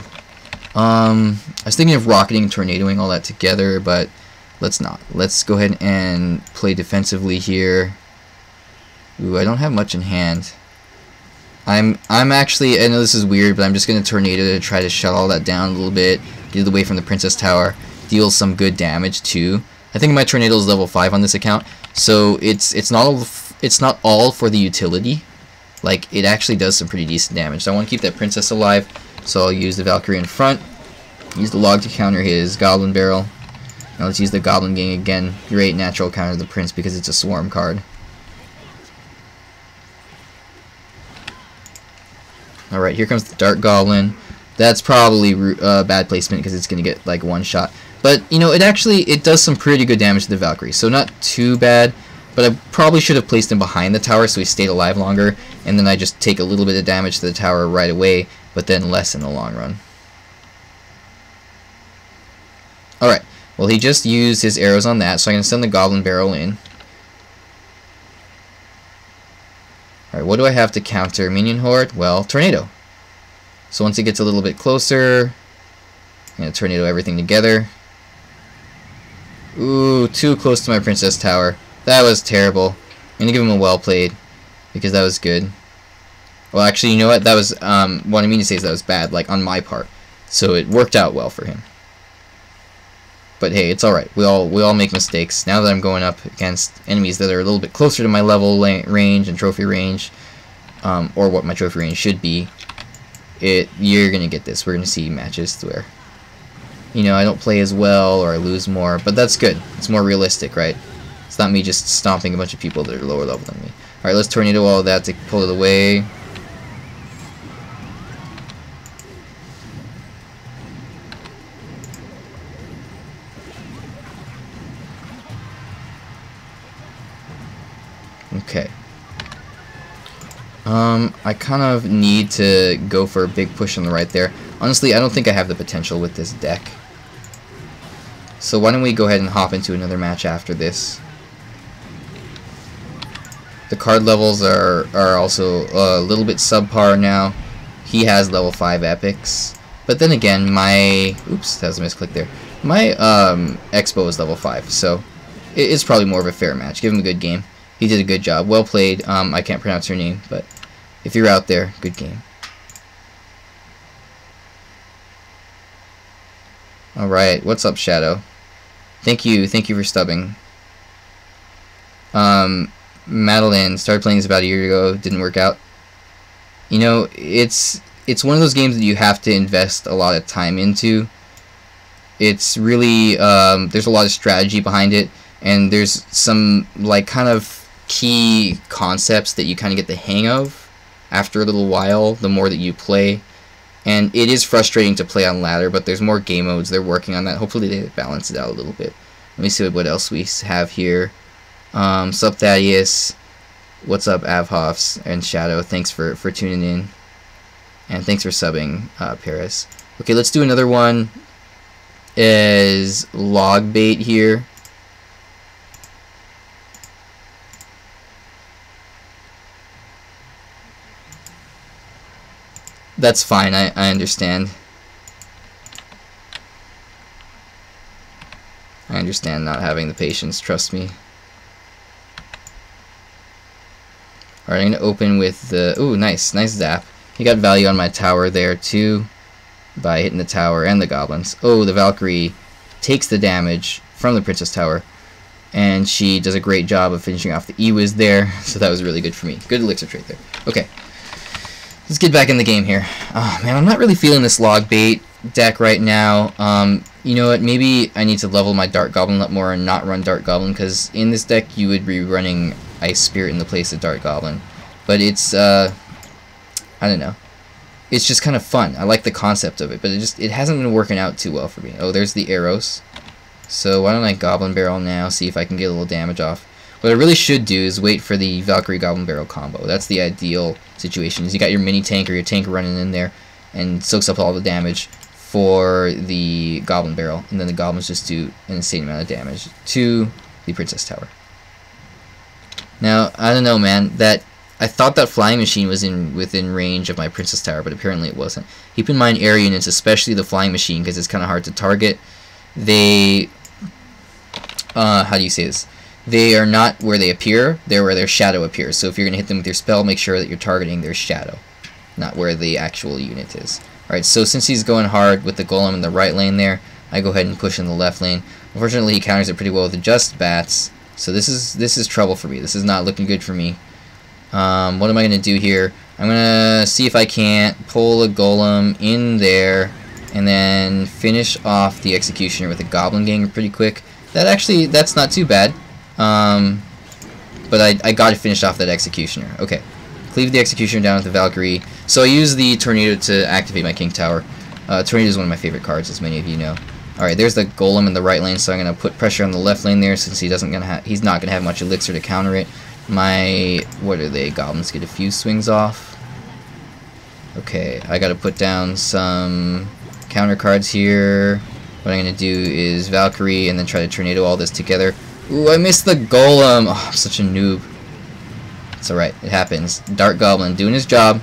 I was thinking of rocketing and tornadoing all that together, but let's not. Let's go ahead and play defensively here. Ooh, I don't have much in hand. I'm actually, I know this is weird, but I'm just going to tornado to try to shut all that down a little bit, get it away from the Princess Tower, deal some good damage too. I think my tornado is level 5 on this account, so it's not all for the utility. Like, it actually does some pretty decent damage. So I want to keep that Princess alive, so I'll use the Valkyrie in front, use the log to counter his Goblin Barrel. Now let's use the Goblin Gang again. Great natural counter the Prince because it's a swarm card. Alright, here comes the Dark Goblin. That's probably bad placement because it's going to get like one shot. But, you know, it does some pretty good damage to the Valkyrie, so not too bad. But I probably should have placed him behind the tower so he stayed alive longer, and then I just take a little bit of damage to the tower right away, but then less in the long run. Alright, well, he just used his arrows on that, so I'm going to send the Goblin Barrel in. Alright, what do I have to counter Minion Horde? Well, Tornado. So once it gets a little bit closer, I'm going to Tornado everything together. Ooh, too close to my Princess Tower. That was terrible. I'm going to give him a well played, because that was good. Well, actually, you know what? That was, what I mean to say is that was bad, like, on my part. So it worked out well for him. But hey, it's alright. We all make mistakes. Now that I'm going up against enemies that are a little bit closer to my level range and trophy range, or what my trophy range should be, you're going to get this. We're going to see matches where, you know, I don't play as well or I lose more, but that's good. It's more realistic, right? It's not me just stomping a bunch of people that are lower level than me. Alright, let's tornado all of that to pull it away. Okay. I kind of need to go for a big push on the right there. Honestly, I don't think I have the potential with this deck. So why don't we go ahead and hop into another match after this. The card levels are also a little bit subpar now. He has level 5 epics. But then again, my... Oops, that was a misclick there. My Xbow is level 5, so it's probably more of a fair match. Give him a good game. He did a good job. Well played. I can't pronounce her name, but if you're out there, good game. Alright, what's up, Shadow? Thank you for stubbing. Madeline started playing this about a year ago, didn't work out. You know, it's one of those games that you have to invest a lot of time into. It's really, there's a lot of strategy behind it, and there's some, like, kind of key concepts that you kind of get the hang of after a little while, the more that you play. And it is frustrating to play on ladder, but there's more game modes. They're working on that. Hopefully they balance it out a little bit. Let me see what else we have here. Sup Thaddeus, what's up Avhoffs and Shadow, thanks for tuning in. And thanks for subbing, Paris. Okay, let's do another one. Is log bait here. That's fine, I understand. I understand not having the patience, trust me. Alright, I'm going to open with the... Ooh, nice zap. He got value on my tower there, too, by hitting the tower and the goblins. Oh, the Valkyrie takes the damage from the Princess Tower, and she does a great job of finishing off the Ewiz there, so that was really good for me. Good elixir trade there. Okay. Let's get back in the game here. Oh, man, I'm not really feeling this log bait deck right now. You know what? Maybe I need to level my Dart Goblin up more and not run Dart Goblin, because in this deck you would be running Ice Spirit in the place of Dart Goblin. But it's, I don't know. It's just kind of fun. I like the concept of it, but it hasn't been working out too well for me. Oh, there's the arrows. So why don't I Goblin Barrel now, see if I can get a little damage off. What I really should do is wait for the Valkyrie Goblin Barrel combo. That's the ideal situation. Is you got your mini tank or your tank running in there and soaks up all the damage for the Goblin Barrel, and then the goblins just do an insane amount of damage to the Princess Tower. Now, I don't know, man. I thought that Flying Machine was within range of my Princess Tower, but apparently it wasn't. Keep in mind area units, especially the Flying Machine, because it's kind of hard to target. They, how do you say this? They are not where they appear, they're where their shadow appears. So if you're going to hit them with your spell, make sure that you're targeting their shadow, not where the actual unit is. Alright, so since he's going hard with the Golem in the right lane there, I go ahead and push in the left lane. Unfortunately, he counters it pretty well with the Just Bats, so this is trouble for me. This is not looking good for me. What am I going to do here? I'm going to see if I can't pull a Golem in there and then finish off the Executioner with a Goblin Ganger pretty quick. That's not too bad. But I got to finish off that Executioner. Okay. Cleave the Executioner down with the Valkyrie. So I use the Tornado to activate my King Tower. Tornado is one of my favorite cards, as many of you know. Alright, there's the Golem in the right lane, so I'm going to put pressure on the left lane there, since he's not going to have much elixir to counter it. What are they? Goblins get a few swings off. Okay, I got to put down some counter cards here. What I'm going to do is Valkyrie and then try to Tornado all this together. Ooh, I missed the Golem! Oh, I'm such a noob. It's alright, it happens. Dart Goblin doing his job.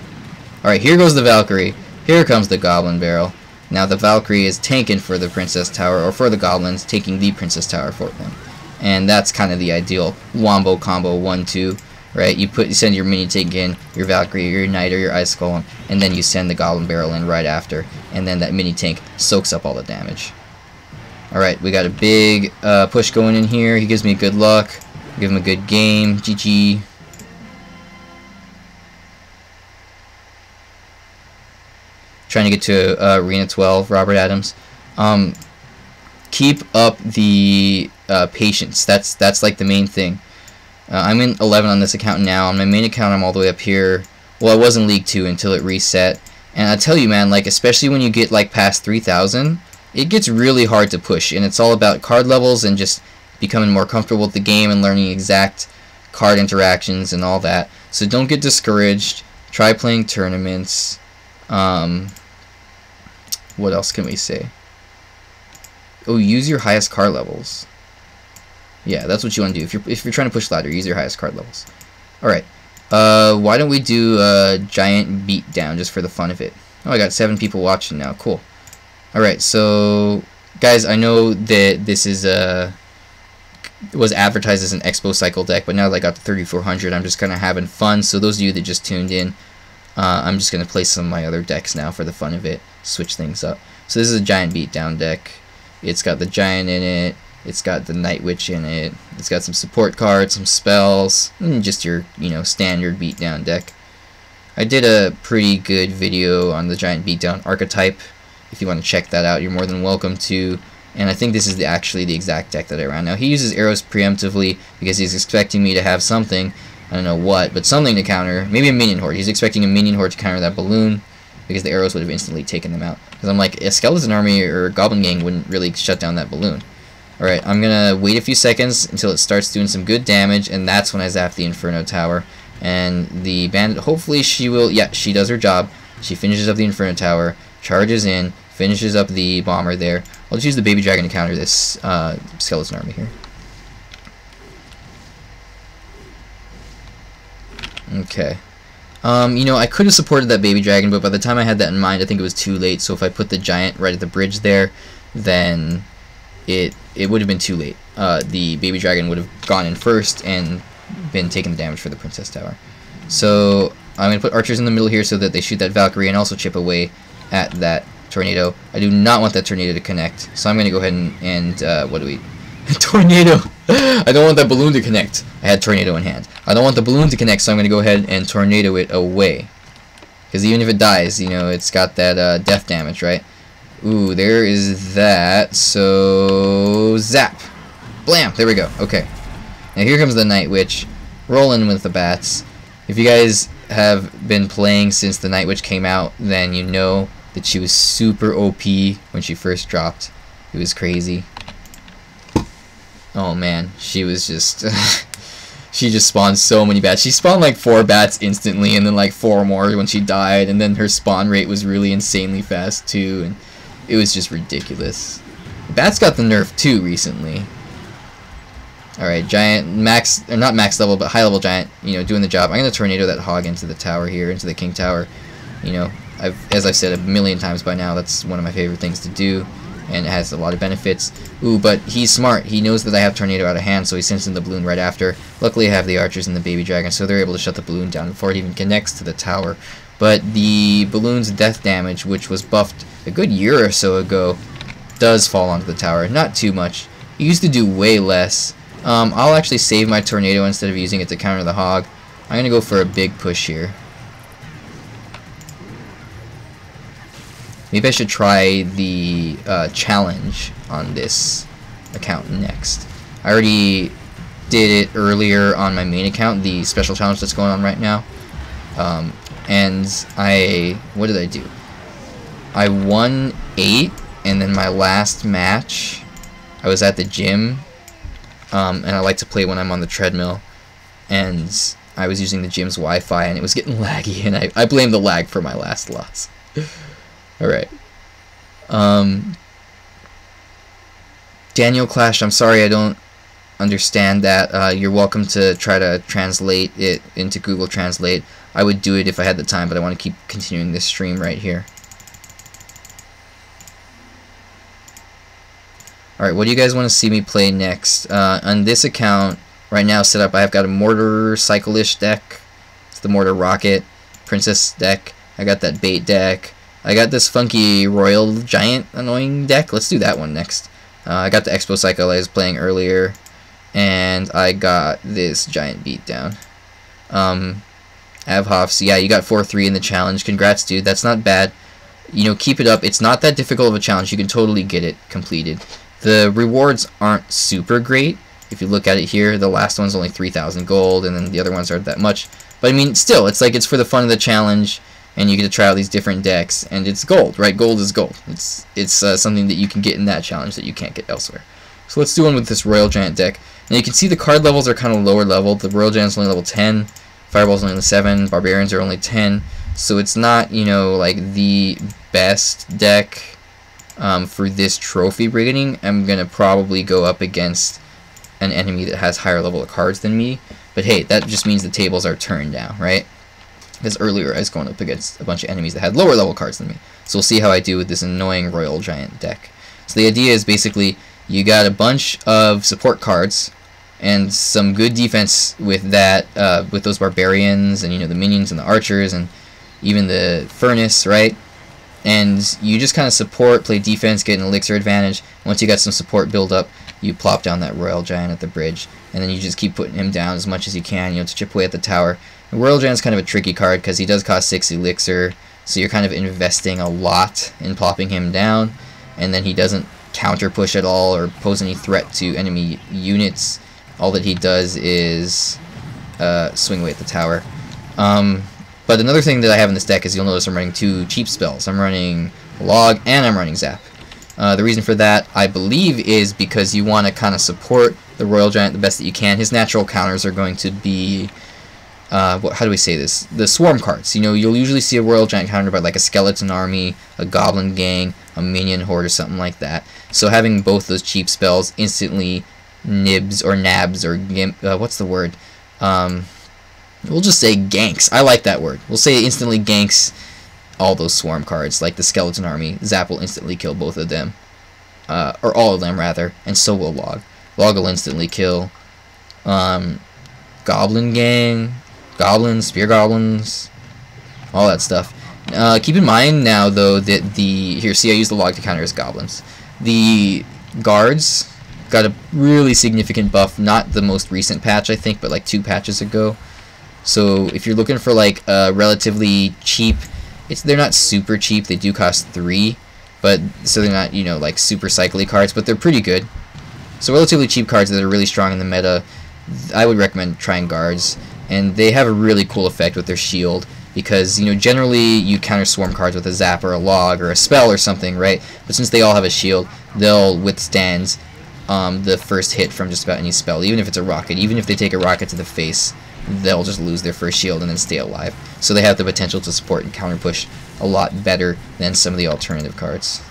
Alright, here goes the Valkyrie. Here comes the Goblin Barrel. Now the Valkyrie is tanking for the Princess Tower, or for the Goblins, taking the Princess Tower for them. And that's kind of the ideal wombo combo 1-2, right? You send your mini tank in, your Valkyrie, your Knight, or your Ice Golem, and then you send the Goblin Barrel in right after, and then that mini tank soaks up all the damage. Alright, we got a big push going in here. He gives me good luck. Give him a good game. GG. Trying to get to Arena 12, Robert Adams. Keep up the patience. That's like the main thing. I'm in 11 on this account now. On my main account, I'm all the way up here. Well, I was in League 2 until it reset. And I tell you, man, like, especially when you get like past 3,000, it gets really hard to push. And it's all about card levels and just becoming more comfortable with the game and learning exact card interactions and all that. So don't get discouraged. Try playing tournaments. What else can we say? Oh, use your highest card levels. Yeah, that's what you want to do. If you're trying to push ladder, use your highest card levels. Alright. Why don't we do a giant beatdown just for the fun of it? Oh, I got 7 people watching now. Cool. Alright, so guys, I know that this is was advertised as an Xbow Cycle deck, but now that I got to 3400, I'm just kind of having fun. So those of you that just tuned in, I'm just going to play some of my other decks now for the fun of it, switch things up. So this is a giant beatdown deck. It's got the giant in it, it's got the Night Witch in it, it's got some support cards, some spells, and just your, standard beatdown deck. I did a pretty good video on the giant beatdown archetype. If you want to check that out, you're more than welcome to. And I think this is actually the exact deck that I ran. Now, he uses arrows preemptively because he's expecting me to have something, I don't know what, but something to counter. Maybe a minion horde. He's expecting a minion horde to counter that balloon because the arrows would have instantly taken them out. Because I'm like, a skeleton army or a goblin gang wouldn't really shut down that balloon. Alright, I'm going to wait a few seconds until it starts doing some good damage, and that's when I zap the Inferno Tower. And the bandit, hopefully she will, yeah, she does her job. She finishes up the Inferno Tower, charges in, finishes up the bomber there. I'll just use the baby dragon to counter this skeleton army here. Okay. I could have supported that baby dragon, but by the time I had that in mind, I think it was too late. So if I put the giant right at the bridge there, then it would have been too late. The baby dragon would have gone in first and been taking the damage for the princess tower. So I'm going to put archers in the middle here so that they shoot that Valkyrie and also chip away at that tornado. I do not want that tornado to connect, so I'm going to go ahead and what do we... Tornado! I don't want that balloon to connect. I had tornado in hand. I don't want the balloon to connect, so I'm going to go ahead and tornado it away. Because even if it dies, it's got that death damage, right? Ooh, there is that. So, zap! Blam! There we go. Okay. Now here comes the Night Witch. Rolling with the bats. If you guys have been playing since the Night Witch came out, then you know that she was super OP when she first dropped. It was crazy. Oh man, she was just... she just spawned so many bats. She spawned like 4 bats instantly, and then like 4 more when she died, and then her spawn rate was really insanely fast too, and it was just ridiculous. Bats got the nerf too recently. Alright, giant, max, or not max level, but high level giant, doing the job. I'm going to tornado that hog into the tower here, into the king tower. As I've said a million times by now, that's one of my favorite things to do, and it has a lot of benefits. Ooh, but he's smart. He knows that I have tornado out of hand, so he sends in the balloon right after. Luckily, I have the archers and the baby dragon, so they're able to shut the balloon down before it even connects to the tower. But the balloon's death damage, which was buffed a good year or so ago, does fall onto the tower. Not too much. It used to do way less. I'll actually save my tornado instead of using it to counter the hog. I'm going to go for a big push here. Maybe I should try the challenge on this account next. I already did it earlier on my main account, the special challenge that's going on right now. And what did I do? I won 8, and then my last match, I was at the gym, and I like to play when I'm on the treadmill, and I was using the gym's Wi-Fi, and it was getting laggy, and I blame the lag for my last loss. Alright. Daniel Clash, I'm sorry I don't understand that. You're welcome to try to translate it into Google Translate. I would do it if I had the time, but I want to keep continuing this stream right here. Alright, what do you guys want to see me play next? On this account, right now set up, I've got a Mortar Cycle-ish deck. It's the Mortar Rocket Princess deck. I got that bait deck. I got this funky Royal Giant annoying deck. Let's do that one next. I got the Xbow Cycle I was playing earlier. And I got this giant beatdown. Avhoffs, yeah, you got 4-3 in the challenge. Congrats, dude. That's not bad. Keep it up. It's not that difficult of a challenge. You can totally get it completed. The rewards aren't super great. If you look at it here, the last one's only 3,000 gold, and then the other ones aren't that much. But I mean, still, it's like it's for the fun of the challenge, and you get to try out these different decks, and it's gold, right? Gold is gold. It's something that you can get in that challenge that you can't get elsewhere. So let's do one with this Royal Giant deck. Now you can see the card levels are kind of lower level. The Royal Giant's only level 10, Fireball's only level 7, Barbarians are only 10. So it's not, you know, like the best deck for this trophy brigading. I'm going to probably go up against an enemy that has higher level of cards than me. But hey, that just means the tables are turned now, right? Because earlier I was going up against a bunch of enemies that had lower level cards than me. So we'll see how I do with this annoying Royal Giant deck. So the idea is basically you got a bunch of support cards and some good defense with that, with those Barbarians and, you know, the minions and the archers and even the Furnace, right? And you just kind of support, play defense, get an elixir advantage. Once you got some support build up, you plop down that Royal Giant at the bridge, and then you just keep putting him down as much as you can, you know, to chip away at the tower. The Royal Giant's kind of a tricky card because he does cost 6 elixir, so you're kind of investing a lot in plopping him down, and then he doesn't counter push at all or pose any threat to enemy units. All that he does is swing away at the tower. But another thing that I have in this deck is you'll notice I'm running 2 cheap spells. I'm running Log and I'm running Zap. The reason for that, I believe, is because you want to kind of support the Royal Giant the best that you can. His natural counters are going to be, how do we say this? The swarm cards. You know, you'll usually see a Royal Giant countered by like a skeleton army, a goblin gang, a minion horde, or something like that. So having both those cheap spells instantly nibs or nabs or what's the word? We'll just say ganks. I like that word. We'll say it instantly ganks all those swarm cards, like the skeleton army. Zap will instantly kill both of them, or all of them rather, and so will Log. Log will instantly kill goblin gang, goblins, spear goblins, all that stuff. Keep in mind now though that here, see, I use the Log to counter his goblins. The guards got a really significant buff, not the most recent patch I think, but like 2 patches ago. So if you're looking for like a relatively cheap, they're not super cheap, they do cost 3, but so they're not, you know, like super cycly cards, but they're pretty good. So relatively cheap cards that are really strong in the meta, I would recommend trying guards, and they have a really cool effect with their shield, because, you know, generally you counter swarm cards with a Zap or a Log or a spell or something, right? But since they all have a shield, they'll withstand the first hit from just about any spell, even if it's a rocket. Even if they take a rocket to the face, they'll just lose their first shield and then stay alive. So they have the potential to support and counter push a lot better than some of the alternative cards.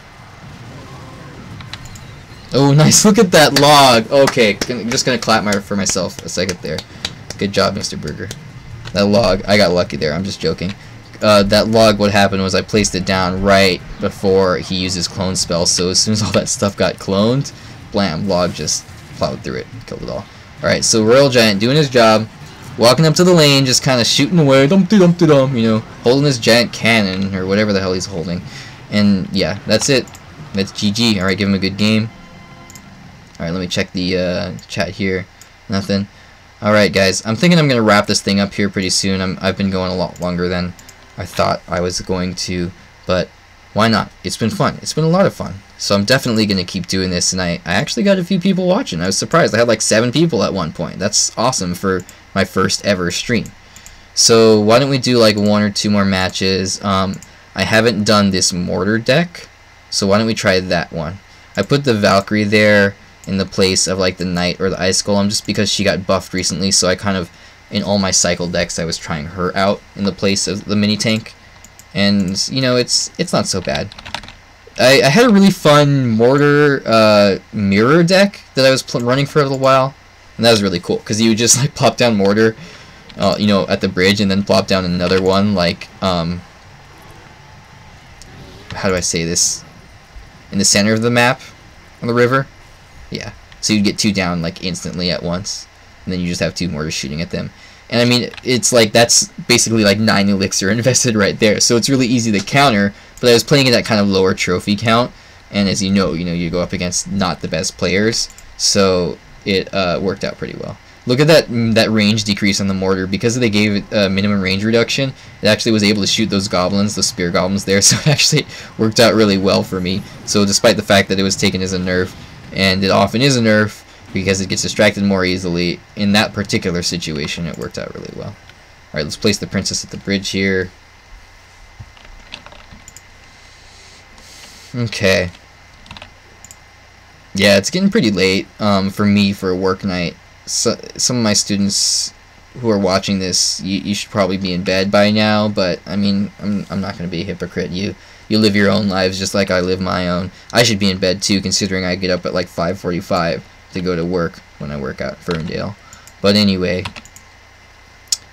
Oh, nice! Look at that Log! Okay, I'm just gonna clap for myself a second there. Good job, Mr. Berger. That Log, I got lucky there, I'm just joking. That Log, what happened was I placed it down right before he used his clone spell, so as soon as all that stuff got cloned, blam, Log just plowed through it, killed it all. Alright, so Royal Giant doing his job, walking up to the lane, just kind of shooting away, dum-de-dum-de-dum, you know, holding his giant cannon, or whatever the hell he's holding. And yeah, that's it. That's GG. Alright, give him a good game. Alright, let me check the chat here. Nothing. Alright guys, I'm thinking I'm going to wrap this thing up here pretty soon. I've been going a lot longer than I thought I was going to, but why not? It's been fun. It's been a lot of fun. So I'm definitely going to keep doing this, and I actually got a few people watching. I was surprised. I had like 7 people at one point. That's awesome for my first ever stream. So why don't we do like 1 or 2 more matches? I haven't done this mortar deck, so why don't we try that one? I put the Valkyrie there in the place of like the Knight or the Ice Golem just because she got buffed recently, so I kind of, in all my cycle decks, I was trying her out in the place of the mini tank, and you know, it's not so bad. I had a really fun mortar mirror deck that I was running for a little while, and that was really cool because you would just like plop down mortar, you know, at the bridge, and then plop down another one like how do I say this, in the center of the map on the river. Yeah, so you'd get 2 down like instantly at once, and then you just have 2 mortars shooting at them. And I mean, it's like, that's basically like 9 elixir invested right there, so it's really easy to counter. But I was playing at that kind of lower trophy count, and as you know, you go up against not the best players, so it worked out pretty well. Look at that range decrease on the mortar. Because they gave it a minimum range reduction, it actually was able to shoot those goblins, those spear goblins there, so it actually worked out really well for me. So despite the fact that it was taken as a nerf, and it often is a nerf because it gets distracted more easily, in that particular situation it worked out really well. Alright, let's place the princess at the bridge here. Okay. Yeah, it's getting pretty late for me for a work night. So, some of my students who are watching this, you should probably be in bed by now, but I mean, I'm not going to be a hypocrite. You live your own lives just like I live my own. I should be in bed too, considering I get up at like 5:45 to go to work when I work out at Ferndale. But anyway,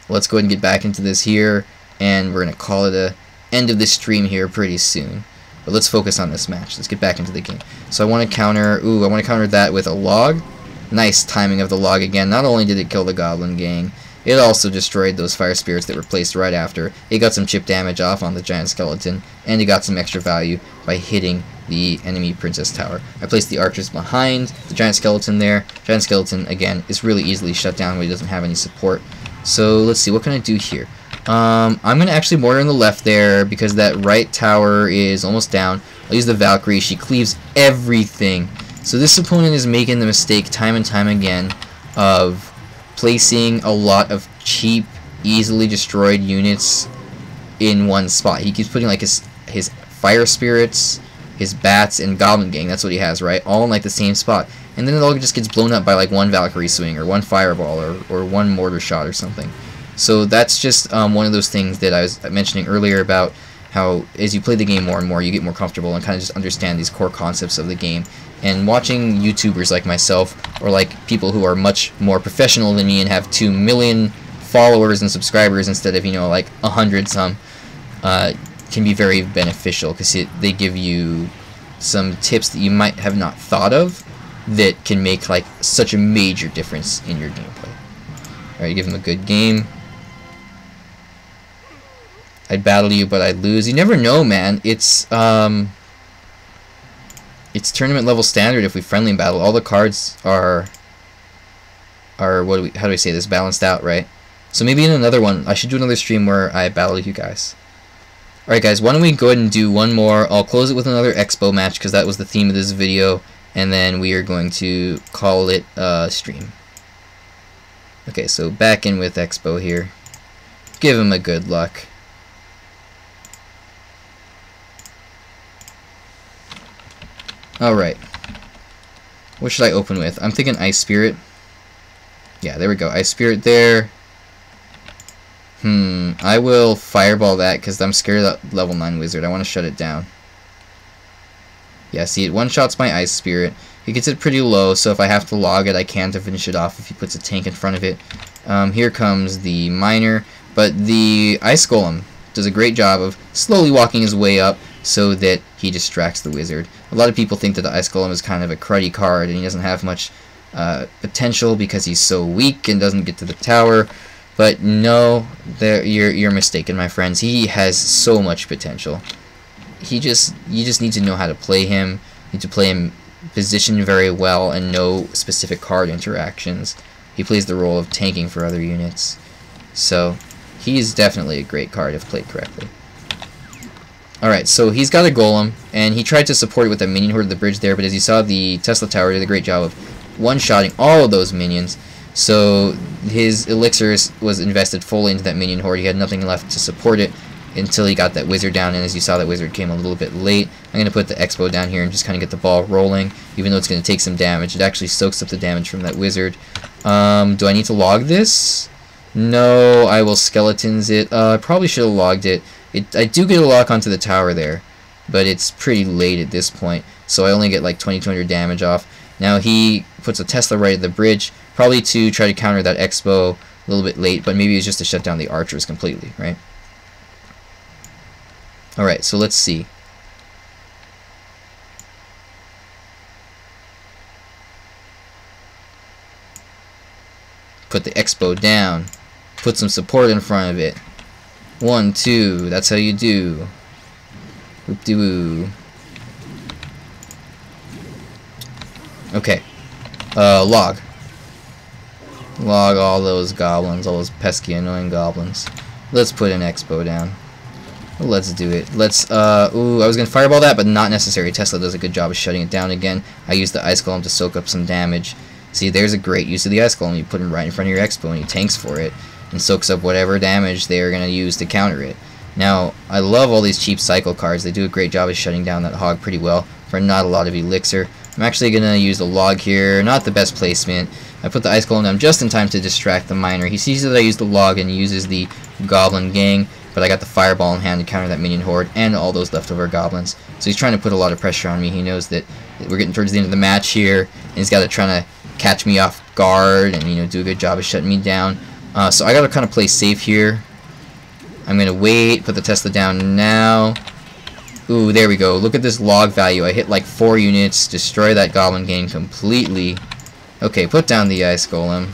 let's go ahead and get back into this here, and we're going to call it a end of the stream here pretty soon. But let's focus on this match. Let's get back into the game. So I want to counter, I want to counter that with a log. Nice timing of the log again. Not only did it kill the goblin gang, it also destroyed those fire spirits that were placed right after. It got some chip damage off on the giant skeleton, and it got some extra value by hitting the enemy princess tower. I placed the archers behind the giant skeleton there. Giant skeleton, again, is really easily shut down when he doesn't have any support. So let's see, what can I do here? I'm going to actually mortar on the left there because that right tower is almost down. I'll use the Valkyrie. She cleaves everything. So this opponent is making the mistake time and time again of placing a lot of cheap, easily destroyed units in one spot. He keeps putting like his fire spirits, his bats, and goblin gang. That's what he has, right? All in like the same spot. And then it all just gets blown up by like one Valkyrie swing or one fireball or one mortar shot or something. So that's just one of those things that I was mentioning earlier about how as you play the game more and more, you get more comfortable and kind of just understand these core concepts of the game. And watching YouTubers like myself, or like people who are much more professional than me and have 2 million followers and subscribers instead of, you know, like 100 some, can be very beneficial because they give you some tips that you might have not thought of that can make like such a major difference in your gameplay. Alright, give him a good game. I'd battle you, but I'd lose. You never know, man. It's tournament level standard if we friendly battle. All the cards are how do I say this? Balanced out, right? So maybe in another one, I should do another stream where I battle you guys. Alright guys, why don't we go ahead and do one more. I'll close it with another Xbow match because that was the theme of this video, and then we are going to call it stream. Okay, so back in with Xbow here. Give him a good luck. Alright. What should I open with? I'm thinking Ice Spirit. Yeah, there we go. Ice Spirit there. I will Fireball that because I'm scared of that level 9 wizard. I want to shut it down. Yeah, see, it one-shots my Ice Spirit. He gets it pretty low, so if I have to log it, I can to finish it off if he puts a tank in front of it. Here comes the Miner, but the Ice Golem does a great job of slowly walking his way up so that he distracts the wizard. A lot of people think that the Ice Golem is kind of a cruddy card and he doesn't have much potential because he's so weak and doesn't get to the tower. But no, you're mistaken, my friends. He has so much potential. You just need to know how to play him. You need to play him positioned very well and know specific card interactions. He plays the role of tanking for other units. So he's definitely a great card if played correctly. Alright, so he's got a golem, and he tried to support it with a minion horde at the bridge there, but as you saw, the Tesla Tower did a great job of one-shotting all of those minions. So his elixir was invested fully into that minion horde. He had nothing left to support it until he got that wizard down, and as you saw, that wizard came a little bit late. I'm going to put the Xbow down here and just kind of get the ball rolling, even though it's going to take some damage. It actually soaks up the damage from that wizard. Do I need to log this? No, I will skeletons it. I probably should have logged it. I do get a lock onto the tower there, but it's pretty late at this point, so I only get like 2200 damage off. Now he puts a Tesla right at the bridge, probably to try to counter that Xbow a little bit late, but maybe it's just to shut down the archers completely, right? Alright, so let's see. Put the Xbow down. Put some support in front of it. 1, 2, that's how you do. Whoop-de-woo. Okay. Log. Log all those goblins, all those pesky annoying goblins. Let's put an Xbow down. Let's do it. Let's, ooh, I was gonna fireball that, but not necessary. Tesla does a good job of shutting it down again. I used the Ice Golem to soak up some damage. See, there's a great use of the Ice Golem. You put him right in front of your Xbow and he tanks for it and soaks up whatever damage they're gonna use to counter it. Now, I love all these cheap cycle cards. They do a great job of shutting down that hog pretty well for not a lot of elixir. I'm actually going to use the log here. Not the best placement. I put the ice golem down just in time to distract the miner. He sees that I use the log and uses the goblin gang, but I got the fireball in hand to counter that minion horde and all those leftover goblins. So he's trying to put a lot of pressure on me. He knows that we're getting towards the end of the match here, and he's got to try to catch me off guard and, you know, do a good job of shutting me down. So I got to kind of play safe here. I'm going to wait, put the Tesla down now. Ooh, there we go. Look at this log value. I hit like 4 units, destroy that goblin gang completely. Okay, put down the ice golem.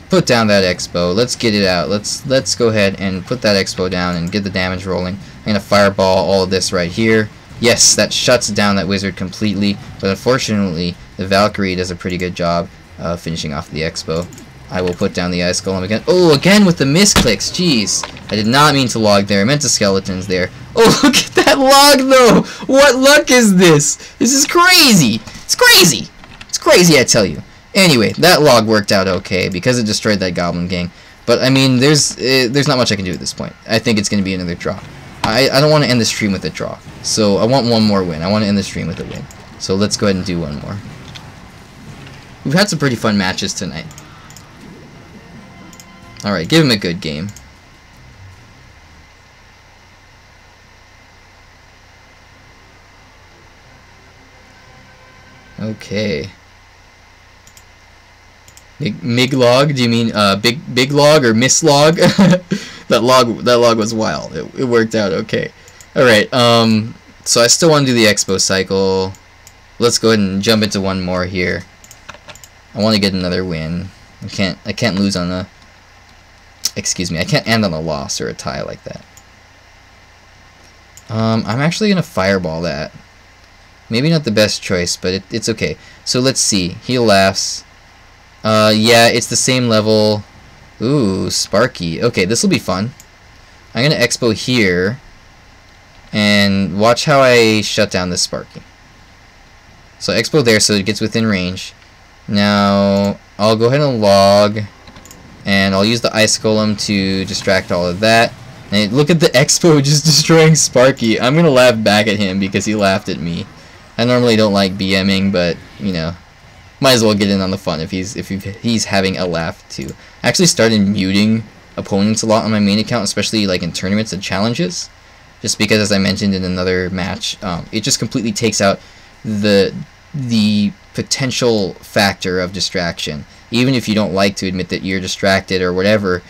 Put down that Xbow. Let's get it out. Let's go ahead and put that Xbow down and get the damage rolling. I'm going to fireball all of this right here. Yes, that shuts down that wizard completely, but unfortunately, the Valkyrie does a pretty good job of finishing off the Xbow. I will put down the ice golem again. Oh, again with the misclicks. Jeez. I did not mean to log there. I meant to skeletons there. Oh, look at that log, though. What luck is this? This is crazy. It's crazy. It's crazy, I tell you. Anyway, that log worked out okay because it destroyed that goblin gang. But, I mean, there's not much I can do at this point. I think it's going to be another draw. I don't want to end the stream with a draw. So, I want one more win. I want to end the stream with a win. So, let's go ahead and do one more. We've had some pretty fun matches tonight. Alright, give him a good game. Okay. Mig log? Do you mean big log or miss log? that log was wild. It worked out okay. Alright, so I still want to do the Xbow Cycle. Let's go ahead and jump into one more here. I want to get another win. I can't lose on a... Excuse me, I can't end on a loss or a tie like that. I'm actually going to fireball that. Maybe not the best choice, but it's okay. So let's see. He laughs. Yeah, it's the same level. Ooh, Sparky. Okay, this will be fun. I'm going to Expo here. And watch how I shut down this Sparky. So Expo there so it gets within range. Now, I'll go ahead and log. And I'll use the ice golem to distract all of that. And look at the Expo just destroying Sparky. I'm gonna laugh back at him because he laughed at me. I normally don't like BMing, but you know, might as well get in on the fun if he's having a laugh too. I actually started muting opponents a lot on my main account, especially like in tournaments and challenges, just because, as I mentioned in another match, it just completely takes out the potential factor of distraction. Even if you don't like to admit that you're distracted or whatever,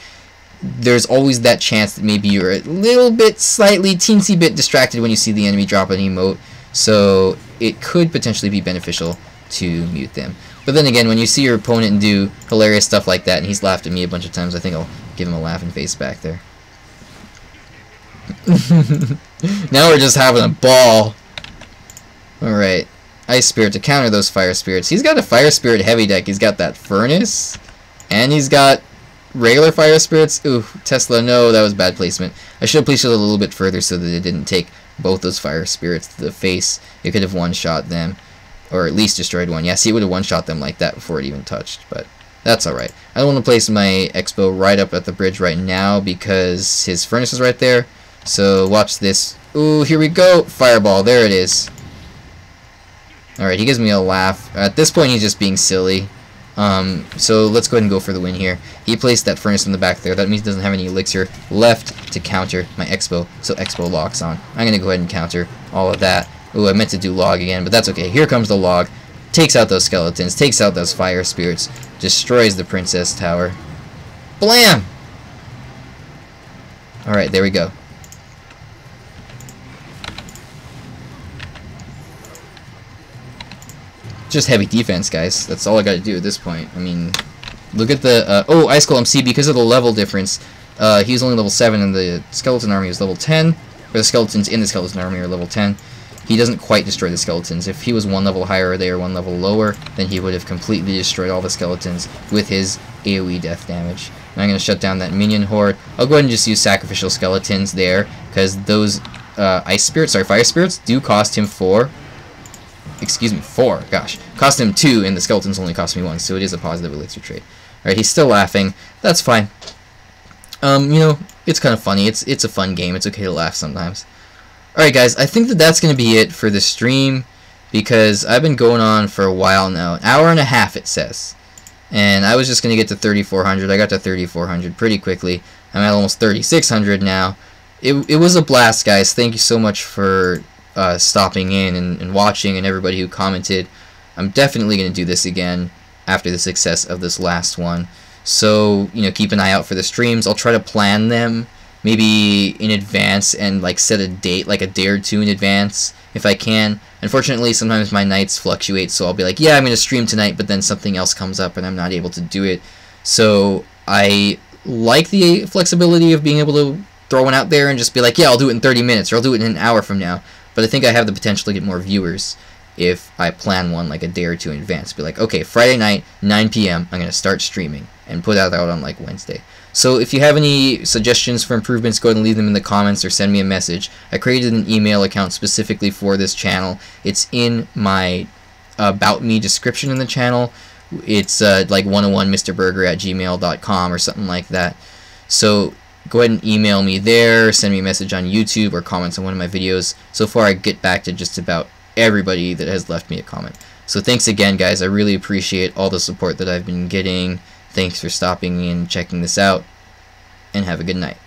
there's always that chance that maybe you're a little bit, slightly, teensy bit distracted when you see the enemy drop an emote. So it could potentially be beneficial to mute them. But then again, when you see your opponent do hilarious stuff like that, and he's laughed at me a bunch of times, I think I'll give him a laughing face back there. Now we're just having a ball. Alright. Ice Spirit to counter those Fire Spirits. He's got a Fire Spirit heavy deck. He's got that Furnace, and he's got regular Fire Spirits. Ooh, Tesla, no, that was bad placement. I should have placed it a little bit further so that it didn't take both those Fire Spirits to the face. It could have one-shot them, or at least destroyed one. Yeah, see, it would have one-shot them like that before it even touched, but that's alright. I don't want to place my Expo right up at the bridge right now because his Furnace is right there. So watch this. Ooh, here we go. Fireball, there it is. Alright, he gives me a laugh. At this point, he's just being silly. So let's go ahead and go for the win here. He placed that Furnace in the back there. That means he doesn't have any elixir left to counter my Expo. So Expo locks on. I'm going to go ahead and counter all of that. Ooh, I meant to do log again, but that's okay. Here comes the log. Takes out those skeletons. Takes out those Fire Spirits. Destroys the Princess Tower. Blam! Alright, there we go. Just heavy defense, guys. That's all I gotta do at this point. I mean, look at the oh, Ice Golem. See, because of the level difference, he's only level 7 and the skeleton army is level 10, or the skeletons in the skeleton army are level 10. He doesn't quite destroy the skeletons. If he was one level higher or they are one level lower, then he would have completely destroyed all the skeletons with his AoE death damage. And I'm gonna shut down that minion horde. I'll go ahead and just use sacrificial skeletons there, because those Fire Spirits do cost him 4. Excuse me, 4, gosh. Cost him 2, and the skeletons only cost me 1, so it is a positive elixir trade. Alright, he's still laughing. That's fine. You know, it's kind of funny. It's a fun game. It's okay to laugh sometimes. Alright, guys, I think that's going to be it for the stream. because I've been going on for a while now. An hour and a half it says. And I was just going to get to 3,400. I got to 3,400 pretty quickly. I'm at almost 3,600 now. It was a blast, guys. Thank you so much for stopping in and watching, and everybody who commented. I'm definitely going to do this again after the success of this last one. So, you know, keep an eye out for the streams. I'll try to plan them maybe in advance and like set a date, like a day or two in advance if I can. Unfortunately, sometimes my nights fluctuate, so I'll be like, yeah, I'm going to stream tonight, but then something else comes up and I'm not able to do it. So I like the flexibility of being able to throw one out there and just be like, yeah, I'll do it in 30 minutes or I'll do it in an hour from now. But I think I have the potential to get more viewers if I plan one like a day or two in advance. Be like, okay, Friday night, 9 p.m., I'm going to start streaming and put that out on like Wednesday. So if you have any suggestions for improvements, go ahead and leave them in the comments or send me a message. I created an email account specifically for this channel. It's in my About Me description in the channel. It's like 101mrberger@gmail.com or something like that. So go ahead and email me there, send me a message on YouTube or comments on one of my videos. So far I get back to just about everybody that has left me a comment. So thanks again, guys. I really appreciate all the support that I've been getting. Thanks for stopping in and checking this out, and have a good night.